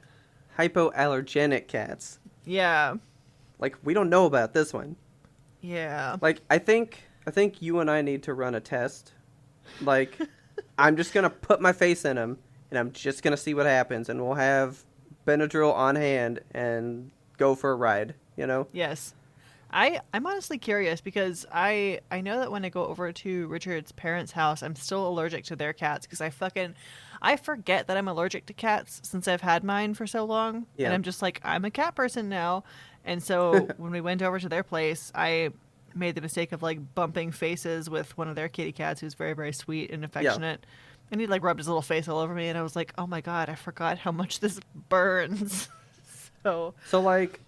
hypoallergenic cats. Yeah, Like, we don't know about this one. yeah. Like, I think you and I need to run a test. Like, I'm just gonna put my face in him, and I'm just gonna see what happens, and we'll have Benadryl on hand and go for a ride. You know? Yes. I'm honestly curious because I know that when I go over to Richard's parents' house, I'm still allergic to their cats because I forget that I'm allergic to cats since I've had mine for so long. Yeah. And I'm just like, I'm a cat person now. And so when we went over to their place, I made the mistake of like bumping faces with one of their kitty cats who's very, very sweet and affectionate. And he like rubbed his little face all over me, and I was like, oh my God, I forgot how much this burns. So like,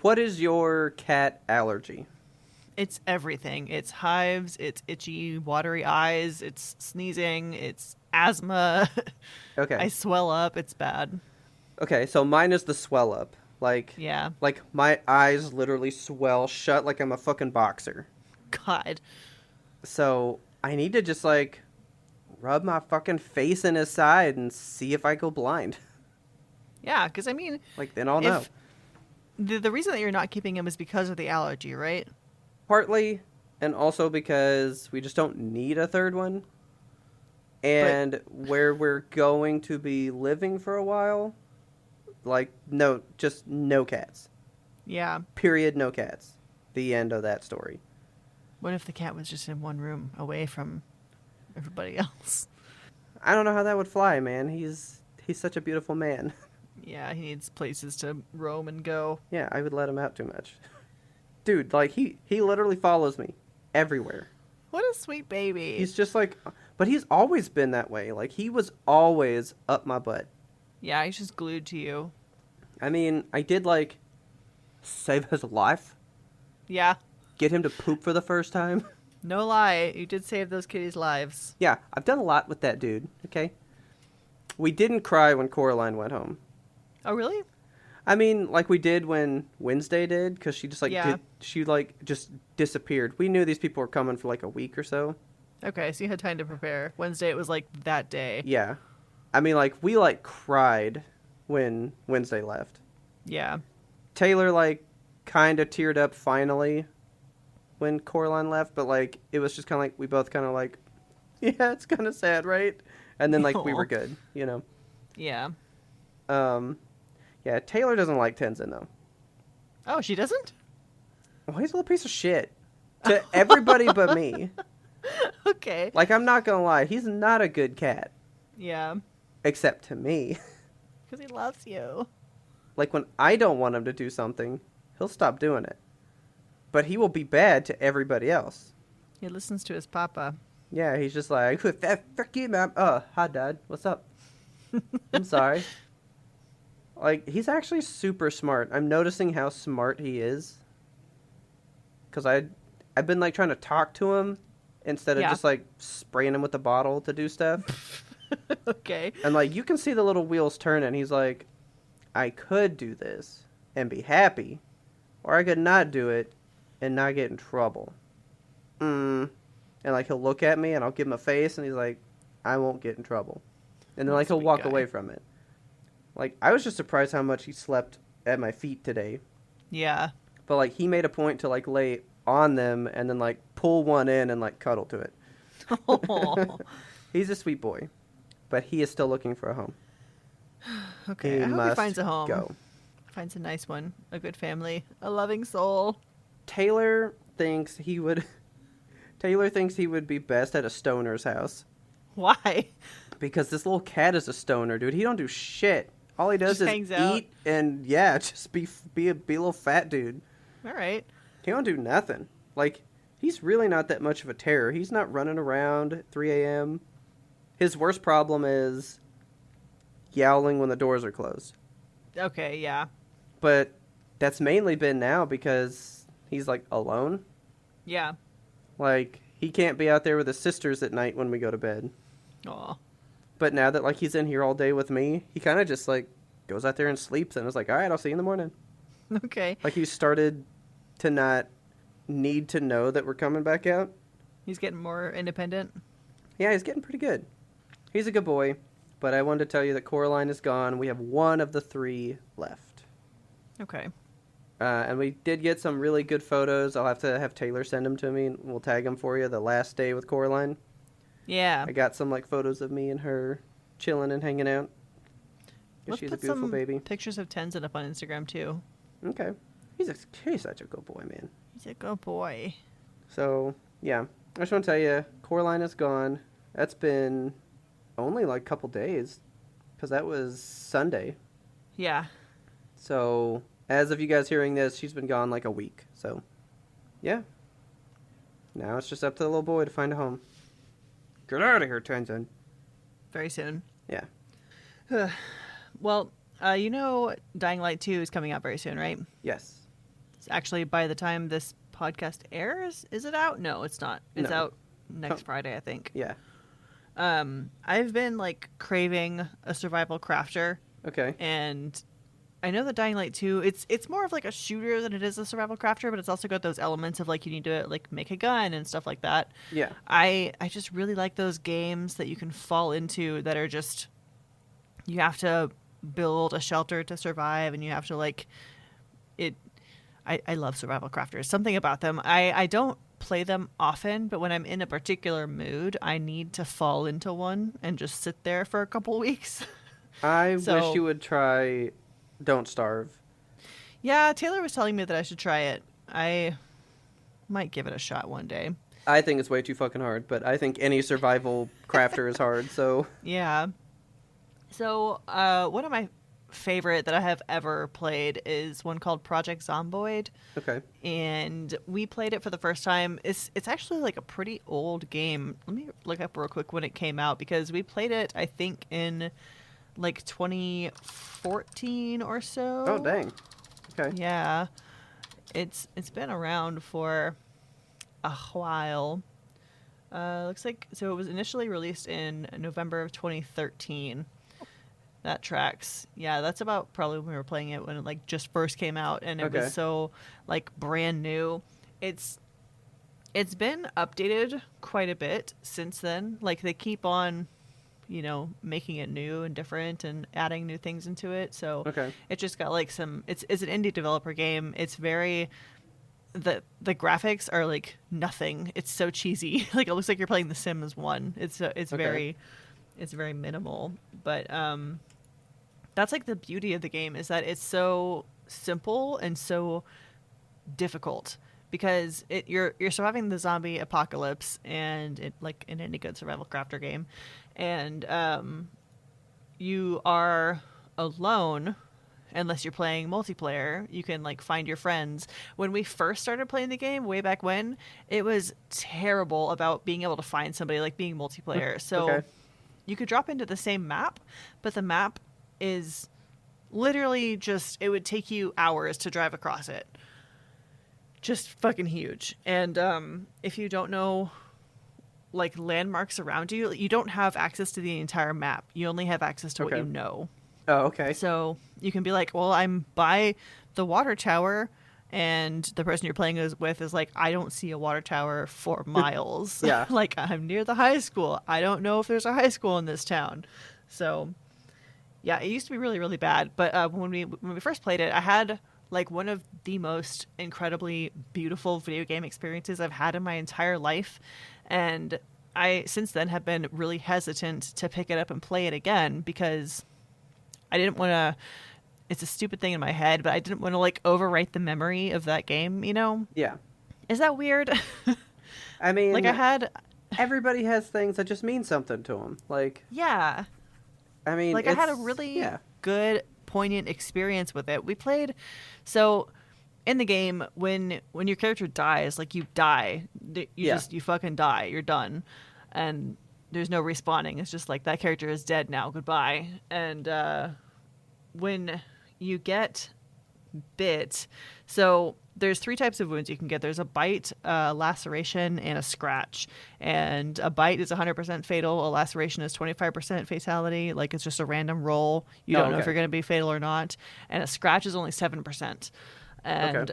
what is your cat allergy? it's everything. It's hives, it's itchy, watery eyes, it's sneezing, it's asthma. Okay. I swell up. It's bad. Okay, so mine is the swell up. Like, Yeah. like my eyes literally swell shut like I'm a fucking boxer. God. So I need to just like rub my fucking face in his side and see if I go blind. Yeah, because I mean, Like, then I'll know. if the reason that you're not keeping him is because of the allergy, right? Partly, and also because we just don't need a third one. And where we're going to be living for a while, like, no, just no cats. Yeah. Period, no cats. The end of that story. What if the cat was just in one room away from everybody else? I don't know how that would fly, man. He's such a beautiful man. Yeah, he needs places to roam and go. Yeah, I would let him out too much. Dude, like, he literally follows me everywhere. What a sweet baby. He's just like, but he's always been that way. Like, he was always up my butt. Yeah, he's just glued to you. I mean, I did, like, save his life. Yeah. Get him to poop for the first time. No lie, you did save those kitties' lives. Yeah, I've done a lot with that dude, okay? We didn't cry when Coraline went home. Oh, really? I mean, like we did when Wednesday did, because she just, like, Yeah. just disappeared. We knew these people were coming for, like, a week or so. Okay, so you had time to prepare. Wednesday, it was like that day. Yeah. I mean, like, we, like, cried when Wednesday left. Yeah. Taylor, like, kind of teared up finally when Coraline left, but, like, it was just kind of like, we both kind of like, yeah, it's kind of sad, right? And then, like, we were good, you know? Yeah. Yeah, Taylor doesn't like Tenzin, though. Oh, she doesn't? Well, he's a little piece of shit. To everybody but me. Okay. Like, I'm not gonna lie, he's not a good cat. Yeah. Except to me. Because he loves you. Like, when I don't want him to do something, he'll stop doing it. But he will be bad to everybody else. He listens to his papa. Yeah, he's just like, fuck you, man. Hi, Dad. What's up? I'm sorry. Like, he's actually super smart. I'm noticing how smart he is. Because I've been, like, trying to talk to him instead of just, like, spraying him with the bottle to do stuff. Okay. And, like, you can see the little wheels turning. He's like, I could do this and be happy. Or I could not do it and not get in trouble. And, like, he'll look at me and I'll give him a face and he's like, I won't get in trouble. And then, like, he'll walk away from it. Like, I was just surprised how much he slept at my feet today. Yeah. But, like, he made a point to, like, lay on them and then, like, pull one in and, like, cuddle to it. Oh. He's a sweet boy. But he is still looking for a home. Okay, He I hope he must finds a home. go. Finds a nice one. A good family. A loving soul. Taylor thinks he would be best at a stoner's house. Why? Because this little cat is a stoner, dude. He don't do shit. All he does Just is hangs out. eat and, yeah, just be a little fat dude. All right. He don't do nothing. Like, he's really not that much of a terror. He's not running around at 3 a.m. His worst problem is yowling when the doors are closed. Okay, yeah. but that's mainly been now because he's like alone. Yeah. Like he can't be out there with his sisters at night when we go to bed. Aw. But now that like he's in here all day with me, he kind of just like goes out there and sleeps and is like, all right, I'll see you in the morning. Okay. Like he started to not need to know that we're coming back out. He's getting more independent. Yeah, he's getting pretty good. He's a good boy. But I wanted to tell you that Coraline is gone. We have one of the 3 left. Okay. And we did get some really good photos. I'll have to have Taylor send them to me, and we'll tag them for you. The last day with Coraline. Yeah. I got some like photos of me and her chilling and hanging out. Let's She's a put beautiful some baby. pictures of Tenzin up on Instagram too. Okay. He's such a good boy, man. He's a good boy. So, yeah. I just want to tell you, Coraline is gone. That's been only like a couple days. Because that was Sunday. Yeah. So, as of you guys hearing this, she's been gone like a week. So, yeah. Now it's just up to the little boy to find a home. Get out of here, Tenzin. Very soon. Yeah. Well, you know Dying Light 2 is coming out very soon, right? Yes. It's actually, by the time this podcast airs, is it out? No, it's not. It's No. out next Friday, I think. Yeah. I've been, like, craving a survival crafter. Okay. And I know that Dying Light 2, it's more of, like, a shooter than it is a survival crafter, but it's also got those elements of, like, you need to, like, make a gun and stuff like that. Yeah. I just really like those games that you can fall into that are just... You have to build a shelter to survive, and you have to, like... I love survival crafters. Something about them. I don't play them often, but when I'm in a particular mood, I need to fall into one and just sit there for a couple weeks. I wish you would try Don't Starve. Yeah, Taylor was telling me that I should try it. I might give it a shot one day. I think it's way too fucking hard, but I think any survival crafter is hard, so... Yeah. So, one of my favorite that I have ever played is one called Project Zomboid. Okay. And we played it for the first time. It's actually like a pretty old game. Let me look up real quick when it came out, because we played it, I think, in like 2014 or so. Oh, dang. Okay. Yeah. It's been around for a while. Looks like, so it was initially released in November of 2013. That tracks. Yeah, that's about probably when we were playing it when it like just first came out, and it was so like brand new. It's been updated quite a bit since then. Like they keep on, you know, making it new and different and adding new things into it. So it just got like some. It's an indie developer game. It's very the graphics are like nothing. It's so cheesy. Like it looks like you're playing The Sims 1. It's very minimal, but that's like the beauty of the game, is that it's so simple and so difficult, because you're surviving the zombie apocalypse, and it, like in any good survival crafter game, and you are alone unless you're playing multiplayer. You can like find your friends. When we first started playing the game way back when, it was terrible about being able to find somebody, like being multiplayer. So you could drop into the same map, but the map is literally just, it would take you hours to drive across it. Just fucking huge. And if you don't know like landmarks around you, you don't have access to the entire map. You only have access to what you know. Oh, okay. So you can be like, well, I'm by the water tower, and the person you're playing with is like, I don't see a water tower for miles. Yeah. Like, I'm near the high school. I don't know if there's a high school in this town. So, yeah, it used to be really, really bad. But when we first played it, I had like one of the most incredibly beautiful video game experiences I've had in my entire life. And I, since then, have been really hesitant to pick it up and play it again, because I didn't want to, it's a stupid thing in my head, but I didn't want to like overwrite the memory of that game, you know? Yeah. Is that weird? I mean, like everybody has things that just mean something to them. Like, yeah. I mean, like I had a really good, poignant experience with it. We played, so in the game, when your character dies, like you die, you fucking die, you're done. And there's no respawning. It's just like, that character is dead now, goodbye. And when you get bit. So there's 3 types of wounds you can get. There's a bite, a laceration, and a scratch. And a bite is 100% fatal. A laceration is 25% fatality. Like, it's just a random roll. You don't know if you're going to be fatal or not. And a scratch is only 7%. And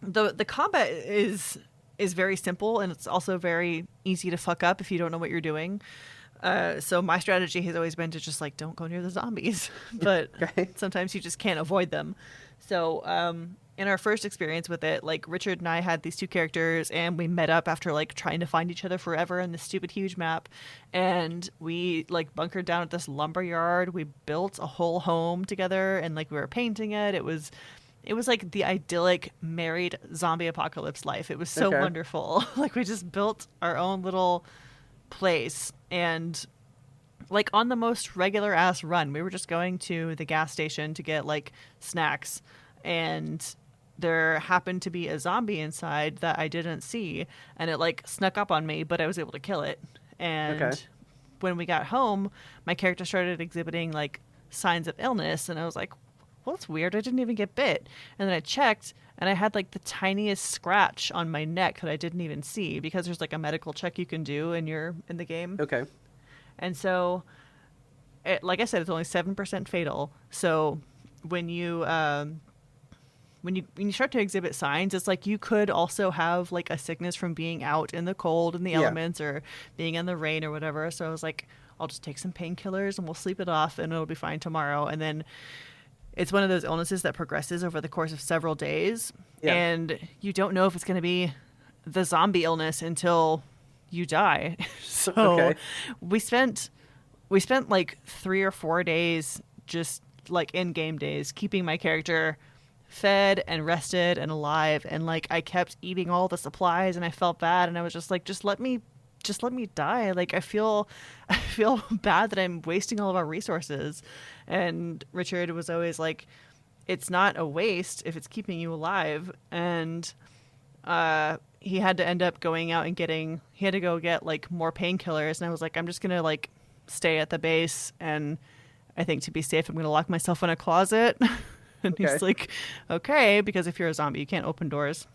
the combat is very simple, and it's also very easy to fuck up if you don't know what you're doing. So my strategy has always been to just like, don't go near the zombies, but sometimes you just can't avoid them. So in our first experience with it, like, Richard and I had these 2 characters, and we met up after like trying to find each other forever in this stupid huge map, and we like bunkered down at this lumber yard. We built a whole home together, and like we were painting it. It was like the idyllic married zombie apocalypse life. It was so wonderful. Like, we just built our own little place, and like on the most regular ass run, we were just going to the gas station to get like snacks, and there happened to be a zombie inside that I didn't see, and it like snuck up on me, but I was able to kill it. And when we got home, my character started exhibiting like signs of illness, and I was like, well, that's weird. I didn't even get bit. And then I checked, and I had like the tiniest scratch on my neck that I didn't even see, because there's like a medical check you can do in the game. Okay. And so, like I said, it's only 7% fatal. So when you start to exhibit signs, it's like you could also have like a sickness from being out in the cold and the elements, or being in the rain or whatever. So I was like, I'll just take some painkillers and we'll sleep it off, and it'll be fine tomorrow. And then it's one of those illnesses that progresses over the course of several days, and you don't know if it's going to be the zombie illness until you die. So we spent like 3 or 4 days, just like in-game days, keeping my character fed and rested and alive, and like I kept eating all the supplies, and I felt bad, and I was just like, just let me die. Like, I feel bad that I'm wasting all of our resources. And Richard was always like, it's not a waste if it's keeping you alive. And he had to end up going out and he had to go get like more painkillers, and I was like, I'm just gonna like stay at the base, and I think to be safe I'm gonna lock myself in a closet. And he's like, okay, because if you're a zombie you can't open doors.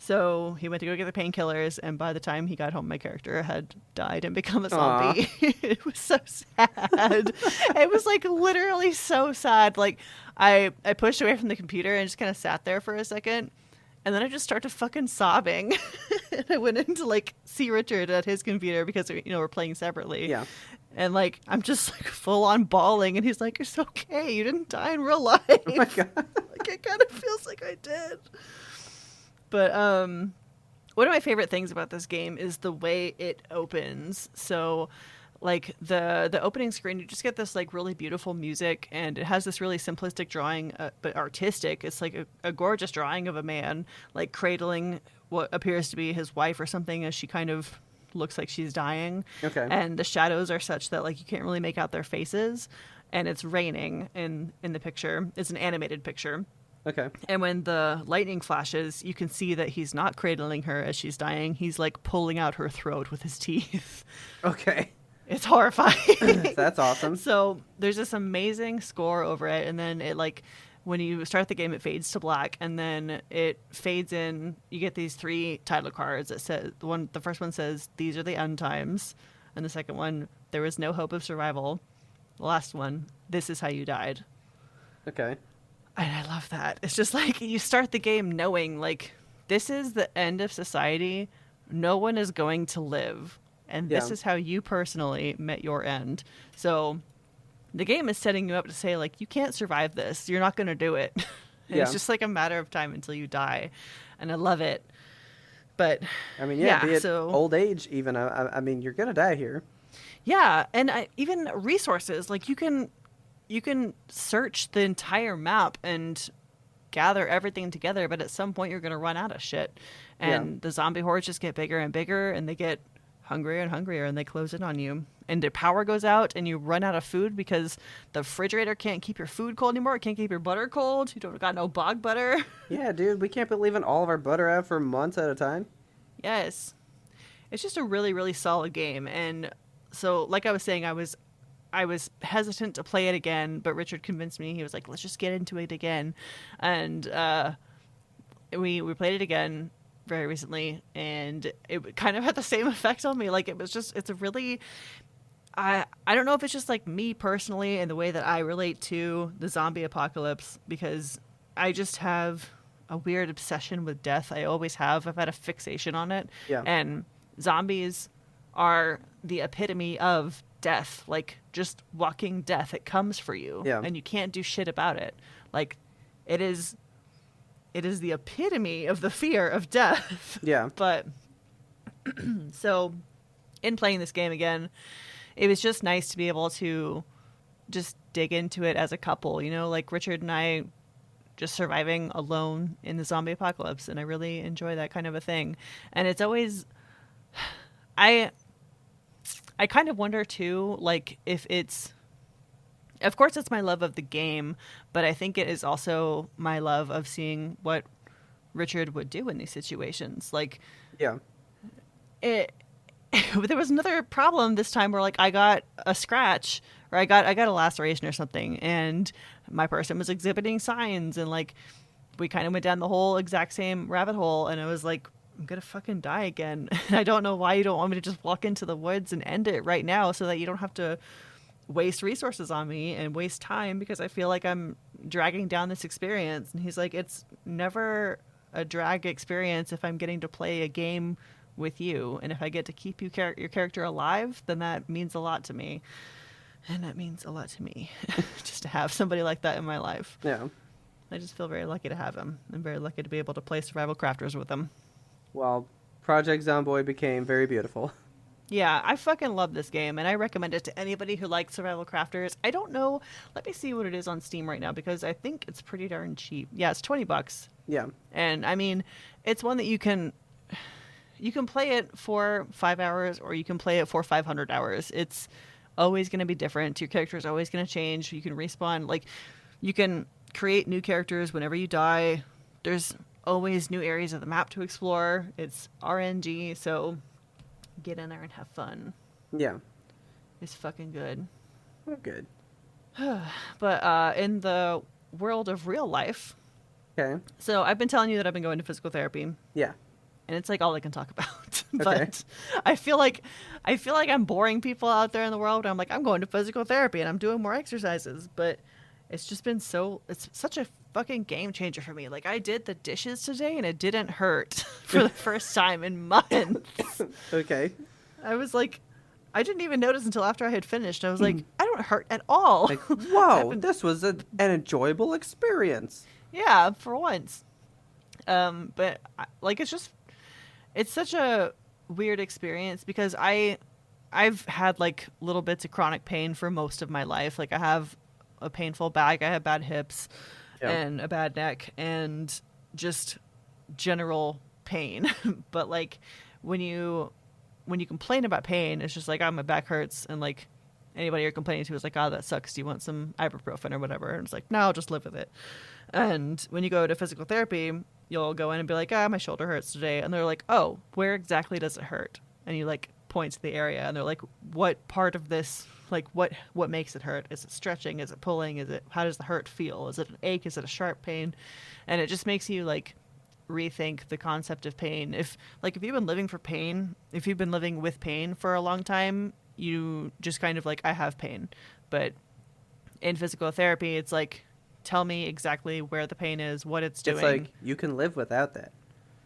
So he went to go get the painkillers, and by the time he got home, my character had died and become a zombie. It was so sad. It was like literally so sad. Like, I pushed away from the computer and just kind of sat there for a second, and then I just started fucking sobbing. And I went in to like see Richard at his computer, because we're playing separately. And like, I'm just like full on bawling, and he's like, "It's okay. You didn't die in real life." Oh my God. Like, it kind of feels like I did. But one of my favorite things about this game is the way it opens. So like the opening screen, you just get this like really beautiful music, and it has this really simplistic drawing, but artistic. It's like a gorgeous drawing of a man like cradling what appears to be his wife or something, as she kind of looks like she's dying. And the shadows are such that like you can't really make out their faces, and it's raining in the picture. It's an animated picture. And when the lightning flashes, you can see that he's not cradling her as she's dying. He's like pulling out her throat with his teeth. It's horrifying. That's awesome. So there's this amazing score over it, and then it like, when you start the game, it fades to black, and then it fades in. You get these 3 title cards that says, the first one says, "These are the end times," and the second one, "There is no hope of survival." The last one, "This is how you died." And I love that. It's just like, you start the game knowing like, this is the end of society. No one is going to live, and this is how you personally met your end. So the game is setting you up to say like, you can't survive this. You're not going to do it. It's just like a matter of time until you die. And I love it. But I mean, be it old age even. I mean, you're going to die here. Yeah. And even resources, like you can search the entire map and gather everything together, but at some point you're going to run out of shit. And the zombie hordes just get bigger and bigger, and they get hungrier and hungrier, and they close in on you. And their power goes out, and you run out of food because the refrigerator can't keep your food cold anymore. It can't keep your butter cold. You don't got no bog butter. Yeah, dude, we can't be leaving all of our butter out for months at a time. Yes. It's just a really, really solid game. And so, like I was saying, I was hesitant to play it again, but Richard convinced me. He was like, let's just get into it again. And we played it again very recently, and it kind of had the same effect on me. Like, it's a really, I don't know if it's just like me personally and the way that I relate to the zombie apocalypse, because I just have a weird obsession with death. I always have. I've had a fixation on it. Yeah. And zombies are the epitome of death. Like, just walking death. It comes for you. Yeah. And you can't do shit about it. Like, it is the epitome of the fear of death. Yeah. But so in playing this game again, it was just nice to be able to just dig into it as a couple, like Richard and I just surviving alone in the zombie apocalypse. And I really enjoy that kind of a thing. And it's always, I kind of wonder too, like, if it's, of course it's my love of the game, but I think it is also my love of seeing what Richard would do in these situations. Like, Yeah. There was another problem this time where, like, I got a scratch, or I got a laceration or something, and my person was exhibiting signs, and, like, we kind of went down the whole exact same rabbit hole, and I was like, I'm gonna fucking die again. And I don't know why you don't want me to just walk into the woods and end it right now, so that you don't have to waste resources on me and waste time, because I feel like I'm dragging down this experience. And he's like, it's never a drag experience if I'm getting to play a game with you, and if I get to keep your character alive, then that means a lot to me. And that means a lot to me just to have somebody like that in my life. Yeah. I just feel very lucky to have him. I'm very lucky to be able to play survival crafters with him. Well, Project Zomboid became very beautiful. Yeah, I fucking love this game, and I recommend it to anybody who likes survival crafters. I don't know. Let me see what it is on Steam right now, because I think it's pretty darn cheap. Yeah, it's $20. Yeah. And I mean, it's one that you can play it for 5 hours, or you can play it for 500 hours. It's always going to be different. Your character is always going to change. You can respawn. Like, you can create new characters whenever you die. There's always new areas of the map to explore. It's RNG, so get in there and have fun. Yeah. It's fucking good. Oh, good. But in the world of real life, Okay. so I've been telling you that I've been going to physical therapy. Yeah. And it's like all I can talk about. But Okay. I feel like I'm boring people out there in the world. I'm like, I'm going to physical therapy and I'm doing more exercises. But it's just been it's such a fucking game changer for me. Like, I did the dishes today and it didn't hurt for the first time in months. Okay. I was like, I didn't even notice until after I had finished. I was like, I don't hurt at all. Like, whoa, this was an enjoyable experience. Yeah, for once. But like, it's such a weird experience, because I've had like little bits of chronic pain for most of my life. Like, I have a painful back, I have bad hips, Yeah. and a bad neck, and just general pain. But like, when you complain about pain, it's just like, oh, my back hurts, and like, anybody you're complaining to is like, oh, that sucks, do you want some ibuprofen or whatever? And it's like, no, I'll just live with it. And when you go to physical therapy, you'll go in and be like, my shoulder hurts today. And they're like, oh, where exactly does it hurt? And you like point to the area, and they're like, what part of this, like, what makes it hurt? Is it stretching? Is it pulling? How does the hurt feel? Is it an ache? Is it a sharp pain? And it just makes you like rethink the concept of pain. If you've been living with pain for a long time, you just kind of like, I have pain. But in physical therapy, it's like, tell me exactly where the pain is, what it's doing. It's like, you can live without that.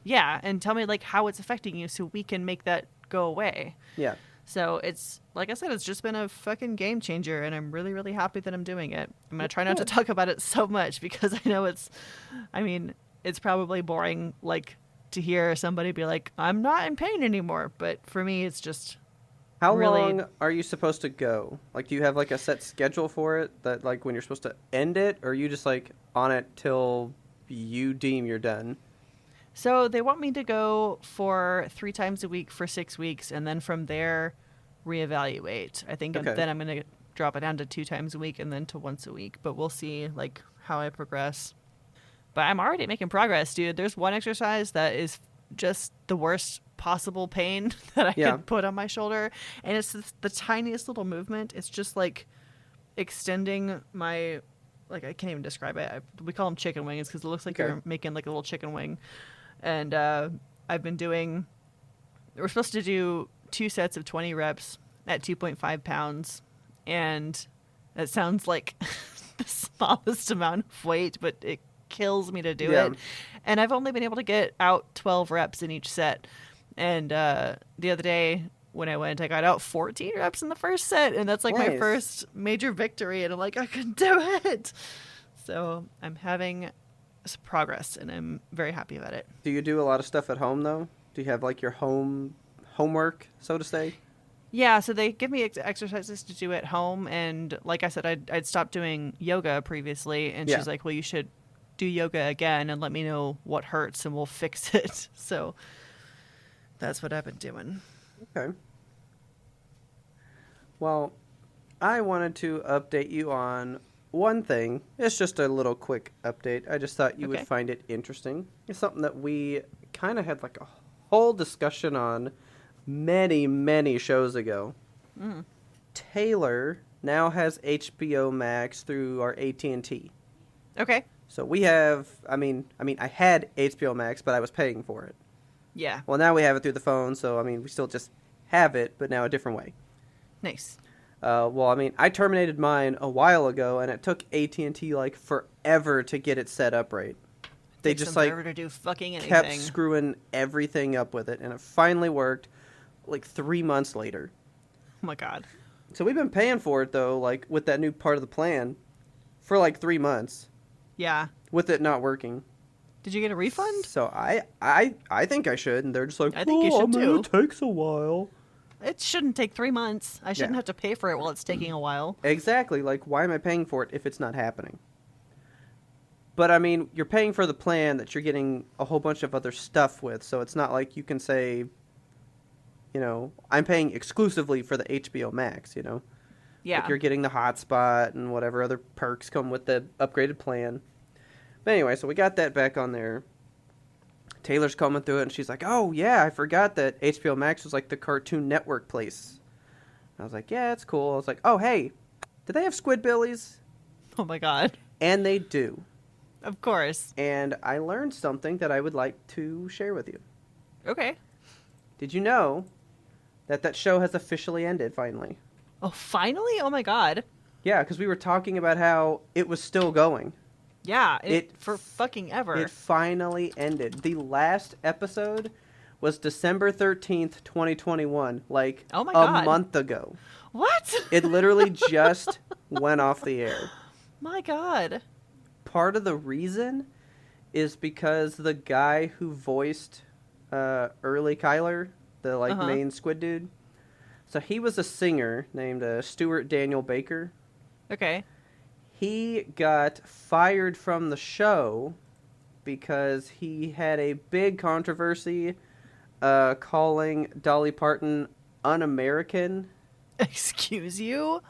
Yeah, and tell me like how it's affecting you, so we can make that go away. Yeah. So it's, like I said, it's just been a fucking game changer, and I'm really, really happy that I'm doing it. I'm going to try not to talk about it so much, because I know it's probably boring, like, to hear somebody be like, I'm not in pain anymore. But for me, it's just How really long are you supposed to go? Like, do you have like a set schedule for it, that like when you're supposed to end it, or are you just like on it till you deem you're done? So they want me to go for 3 times a week for 6 weeks, and then from there reevaluate. I think Okay. then I'm going to drop it down to 2 times a week and then to once a week. But we'll see like how I progress. But I'm already making progress, dude. There's one exercise that is just the worst possible pain that I could put on my shoulder. And it's the tiniest little movement. It's just like extending my, like, I can't even describe it. We call them chicken wings because it looks like you're making like a little chicken wing. And I've been doing, we're supposed to do 2 sets of 20 reps at 2.5 pounds. And that sounds like the smallest amount of weight, but it kills me to do it. And I've only been able to get out 12 reps in each set. And the other day when I went, I got out 14 reps in the first set, and that's like my first major victory, and I'm like, I can do it. So I'm having some progress, and I'm very happy about it. Do you do a lot of stuff at home, though? Do you have like your homework, so to say? Yeah, so they give me exercises to do at home, and like I said, I'd stopped doing yoga previously, and she's like, well, you should do yoga again and let me know what hurts, and we'll fix it. So that's what I've been doing. Okay. Well, I wanted to update you on one thing. It's just a little quick update. I just thought you would find it interesting. It's something that we kind of had like a whole discussion on many, many shows ago. Taylor now has HBO Max through our AT&T. Okay. So we have, I mean, I had HBO Max, but I was paying for it. Yeah. Well, now we have it through the phone, so, I mean, we still just have it, but now a different way. Nice. Well, I mean, I terminated mine a while ago, and it took AT&T, like, forever to get it set up right. They just, like, to do fucking anything. kept screwing everything up with it, and it finally worked, like, 3 months later. Oh, my God. So we've been paying for it, though, like, with that new part of the plan, for, like, 3 months. Yeah. With it not working. Did you get a refund? So I think I should, and they're just like, I think you should too. It takes a while. It shouldn't take 3 months. I shouldn't have to pay for it while it's taking a while. Exactly. Like, why am I paying for it if it's not happening? But, I mean, you're paying for the plan that you're getting a whole bunch of other stuff with, so it's not like you can say, you know, I'm paying exclusively for the HBO Max, you know? Yeah. Like, you're getting the hotspot and whatever other perks come with the upgraded plan. But anyway, so we got that back on there. Taylor's coming through it, and she's like, oh, yeah, I forgot that HBO Max was, like, the Cartoon Network place. I was like, yeah, it's cool. I was like, oh, hey, do they have Squidbillies? Oh, my God. And they do. Of course. And I learned something that I would like to share with you. Okay. Did you know that show has officially ended, finally? Oh, finally? Oh, my God. Yeah, because we were talking about how it was still going. Yeah, for fucking ever. It finally ended. The last episode was December 13th, 2021, like oh my God. A month ago. What? It literally just went off the air. My God. Part of the reason is because the guy who voiced Early Kyler, the main squid dude, so he was a singer named Stuart Daniel Baker. Okay. He got fired from the show because he had a big controversy calling Dolly Parton un-American. Excuse you?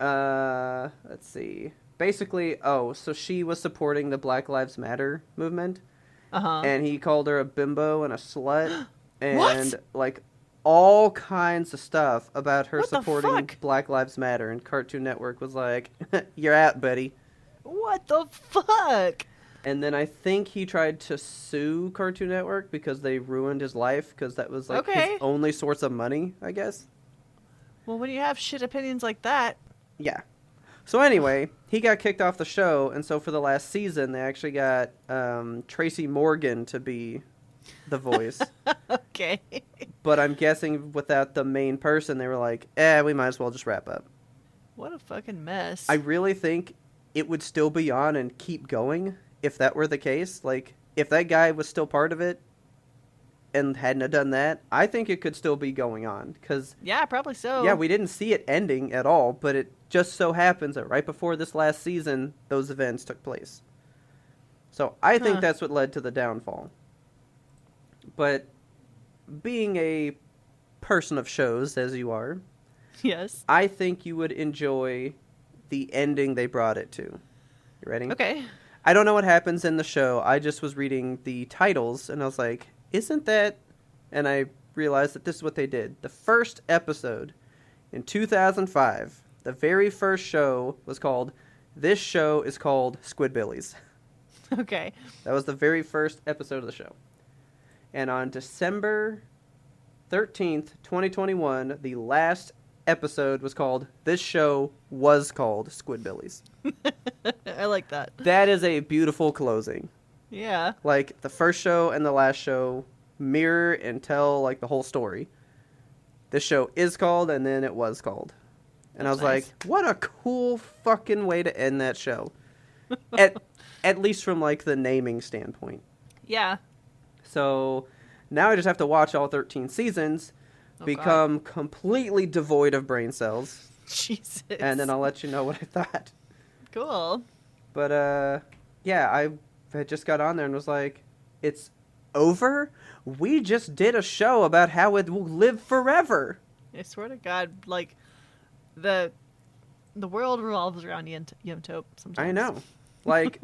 Let's see. Basically, so she was supporting the Black Lives Matter movement. Uh-huh. And he called her a bimbo and a slut. And, What? like, all kinds of stuff about her What the supporting fuck? Black Lives Matter, and Cartoon Network was like, you're out, buddy. What the fuck? And then I think he tried to sue Cartoon Network because they ruined his life, because that was like his only source of money, I guess. Well, when you have shit opinions like that. Yeah. So anyway, he got kicked off the show, and so for the last season, they actually got Tracy Morgan to be the voice. Okay. But I'm guessing without the main person, they were like, we might as well just wrap up. What a fucking mess. I really think it would still be on and keep going if that were the case. Like, if that guy was still part of it and hadn't have done that, I think it could still be going on. Yeah, probably so. Yeah, we didn't see it ending at all, but it just so happens that right before this last season, those events took place. So I think that's what led to the downfall. But being a person of shows, as you are, yes, I think you would enjoy the ending they brought it to. You ready? Okay. I don't know what happens in the show. I just was reading the titles, and I was like, isn't that, and I realized that this is what they did. The first episode in 2005, the very first show was called, This Show is Called Squidbillies. Okay. That was the very first episode of the show. And on December 13th, 2021, the last episode was called, This Show Was Called Squidbillies. I like that. That is a beautiful closing. Yeah. Like, the first show and the last show mirror and tell, like, the whole story. This show is called, and then it was called. And I was nice. like, what a cool fucking way to end that show. At least from, like, the naming standpoint. Yeah. So, now I just have to watch all 13 seasons, become completely devoid of brain cells, Jesus. and then I'll let you know what I thought. Cool. But, yeah, I had just got on there and was like, it's over? We just did a show about how it will live forever. I swear to God, like, the world revolves around Yimtope sometimes. I know. Like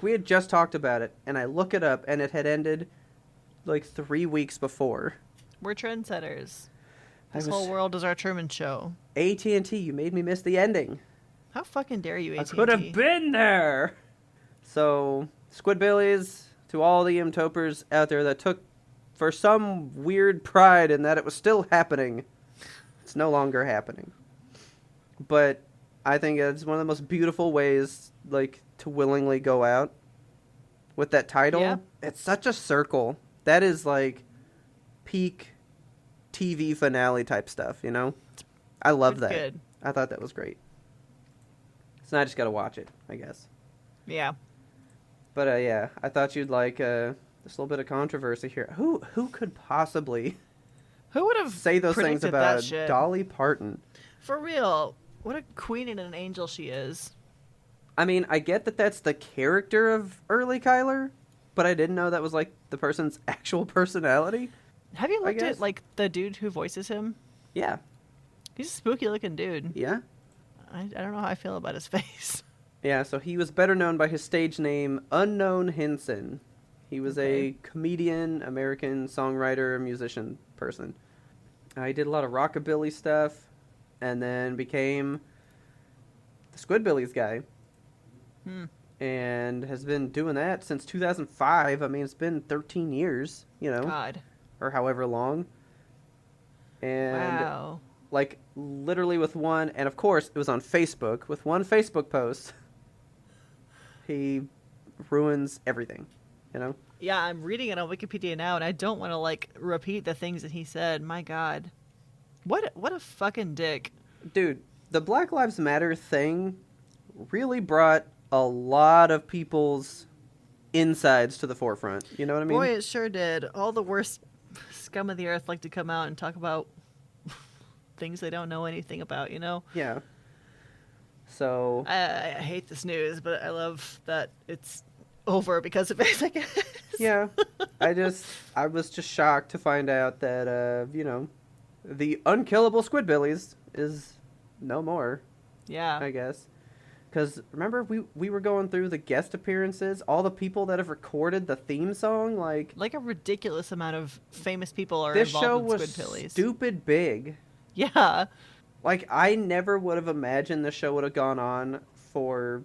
we had just talked about it, and I look it up, and it had ended, like, 3 weeks before. We're trendsetters. This whole world is our Truman Show. AT&T, you made me miss the ending. How fucking dare you, AT&T? I could have been there. So, Squidbillies, to all the Yimtopers out there that took for some weird pride in that it was still happening, it's no longer happening. But I think it's one of the most beautiful ways, like, to willingly go out with that title. Yeah. It's such a circle. That is, like, peak TV finale type stuff, you know? I love that. Good. I thought that was great. So now I just gotta watch it, I guess. Yeah. But, yeah, I thought you'd like this little bit of controversy here. Who could possibly Who would have say those things predicted about that shit? Dolly Parton? For real. What a queen and an angel she is. I mean, I get that that's the character of early Kyler, but I didn't know that was, like, the person's actual personality. Have you looked guess. at, like, the dude who voices him? Yeah. He's a spooky-looking dude. Yeah? I don't know how I feel about his face. Yeah, so he was better known by his stage name, Unknown Henson. He was a comedian, American songwriter, musician person. He did a lot of rockabilly stuff, and then became the Squidbillies guy. And has been doing that since 2005. I mean, it's been 13 years, you know. God. Or however long. And, Wow. like, literally with one, and of course, it was on Facebook, with one Facebook post, he ruins everything, you know? Yeah, I'm reading it on Wikipedia now, and I don't want to, like, repeat the things that he said. My God. What a fucking dick. Dude, the Black Lives Matter thing really brought a lot of people's insides to the forefront. You know what I mean? Boy, it sure did. All the worst scum of the earth like to come out and talk about things they don't know anything about, you know? Yeah. So... I hate this news, but I love that it's over because of it, I guess. Yeah. I was just shocked to find out that, you know, the unkillable Squidbillies is no more, Yeah. I guess. Because, remember, we were going through the guest appearances, all the people that have recorded the theme song, like a ridiculous amount of famous people are this show involved in was Squidbillies. stupid big. Yeah. Like, I never would have imagined the show would have gone on for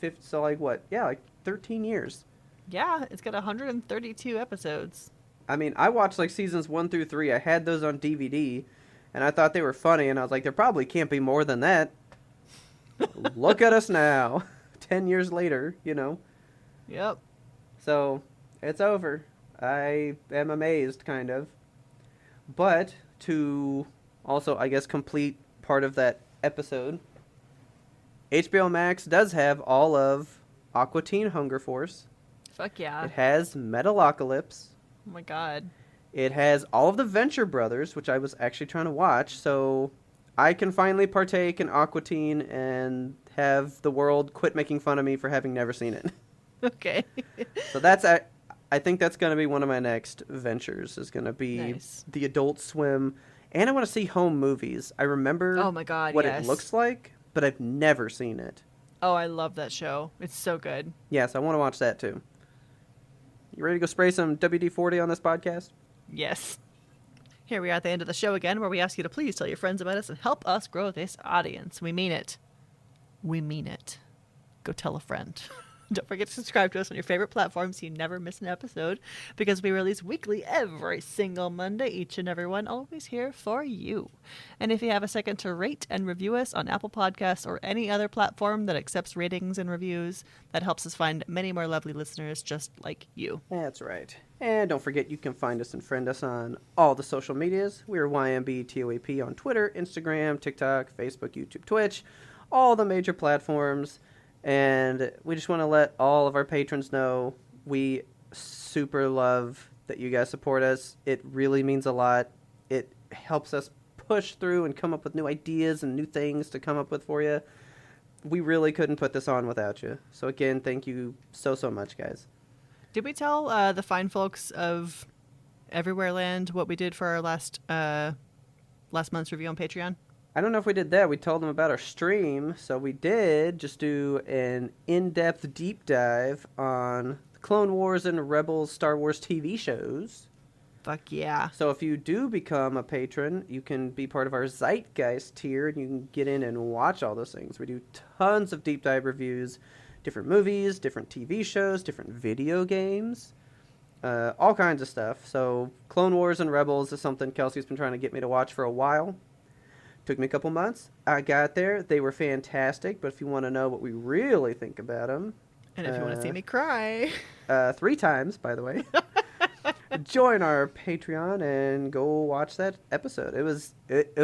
13 years. Yeah, it's got 132 episodes. I mean, I watched, like, seasons 1 through 3. I had those on DVD, and I thought they were funny, and I was like, there probably can't be more than that. Look at us now, 10 years later, you know? Yep. So, it's over. I am amazed, kind of. But, to also, I guess, complete part of that episode, HBO Max does have all of Aqua Teen Hunger Force. Fuck yeah. It has Metalocalypse. Oh my God. It has all of the Venture Brothers, which I was actually trying to watch, so I can finally partake in Aqua Teen and have the world quit making fun of me for having never seen it. Okay. So that's, I think that's going to be one of my next ventures, is going to be Nice. the Adult Swim. And I want to see home movies. I remember Oh my God, what yes. it looks like, but I've never seen it. Oh, I love that show. It's so good. Yes, I want to watch that too. You ready to go spray some WD-40 on this podcast? Yes. Here we are at the end of the show again, where we ask you to please tell your friends about us and help us grow this audience. We mean it. We mean it. Go tell a friend. Don't forget to subscribe to us on your favorite platforms so you never miss an episode, because we release weekly every single Monday, each and every one, always here for you. And if you have a second to rate and review us on Apple Podcasts or any other platform that accepts ratings and reviews, that helps us find many more lovely listeners just like you. That's right. And don't forget, you can find us and friend us on all the social medias. We're YMBTOAP on Twitter, Instagram, TikTok, Facebook, YouTube, Twitch, all the major platforms. And we just want to let all of our patrons know we super love that you guys support us. It really means a lot. It helps us push through and come up with new ideas and new things to come up with for you. We really couldn't put this on without you. So again, thank you so much, guys. Did we tell the fine folks of Everywhere Land what we did for our last month's review on Patreon? I don't know if we did that. We told them about our stream. So we did just do an in-depth deep dive on the Clone Wars and Rebels Star Wars TV shows. Fuck yeah. So if you do become a patron, you can be part of our Zeitgeist tier, and you can get in and watch all those things. We do tons of deep dive reviews, different movies, different TV shows, different video games, all kinds of stuff. So Clone Wars and Rebels is something Kelsey's been trying to get me to watch for a while. Took me a couple months. I got there. They were fantastic, but if you want to know what we really think about them... And if you want to see me cry... 3 times, by the way. Join our Patreon and go watch that episode. It was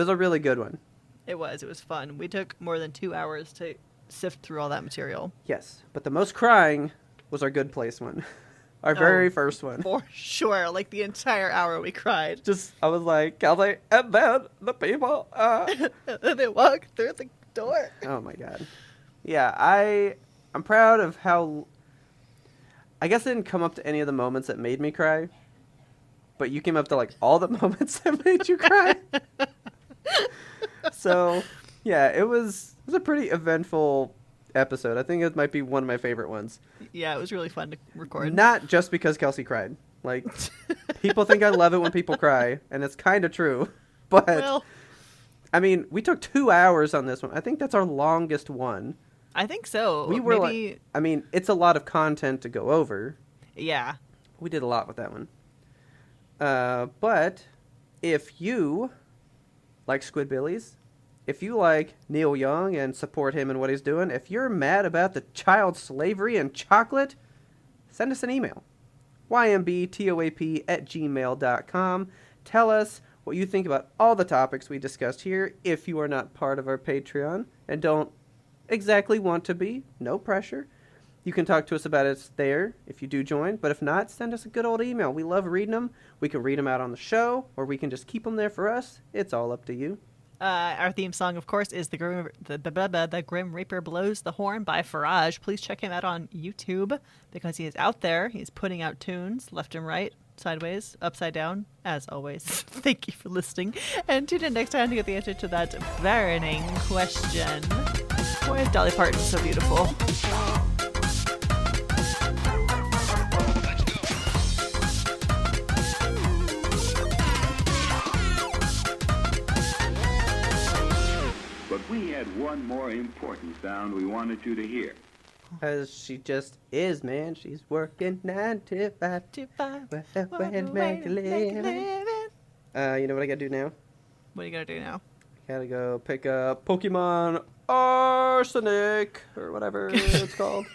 a really good one. It was fun. We took more than 2 hours to sift through all that material. Yes, but the most crying was our Good Place one. Our very first one. For sure. Like the entire hour we cried. I was like, Kelsey, and then the people. And they walked through the door. Oh my God. Yeah, I'm proud of how... I guess I didn't come up to any of the moments that made me cry. But you came up to like all the moments that made you cry. So, yeah, it was a pretty eventful episode. I think it might be one of my favorite ones. Yeah, it was really fun to record. Not just because Kelsey cried. Like, people think I love it when people cry, and it's kind of true. But, well, I mean, we took 2 hours on this one. I think that's our longest one. I think so. We were like, I mean, it's a lot of content to go over. Yeah. We did a lot with that one. But if you like Squidbillies, if you like Neil Young and support him and what he's doing, if you're mad about the child slavery and chocolate, send us an email. ymbtoap@gmail.com. Tell us what you think about all the topics we discussed here. If you are not part of our Patreon and don't exactly want to be, no pressure. You can talk to us about it there if you do join. But if not, send us a good old email. We love reading them. We can read them out on the show, or we can just keep them there for us. It's all up to you. Our theme song, of course, is the Grim Reaper Blows the Horn by Faraj. Please check him out on YouTube because he is out there. He's putting out tunes left and right, sideways, upside down, as always. Thank you for listening. And tune in next time to get the answer to that burning question. Why is Dolly Parton so beautiful? But we had one more important sound we wanted you to hear. Because she just is, man. She's working 9 to 5. When make a living. You know what I gotta do now? What are you gonna do now? Gotta go pick up Pokemon Arsenic, or whatever it's called.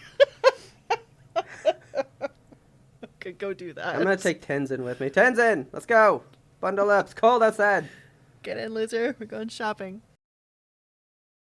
Okay, go do that. I'm gonna take Tenzin with me. Tenzin, let's go! Bundle up, it's cold outside. Get in, loser. We're going shopping.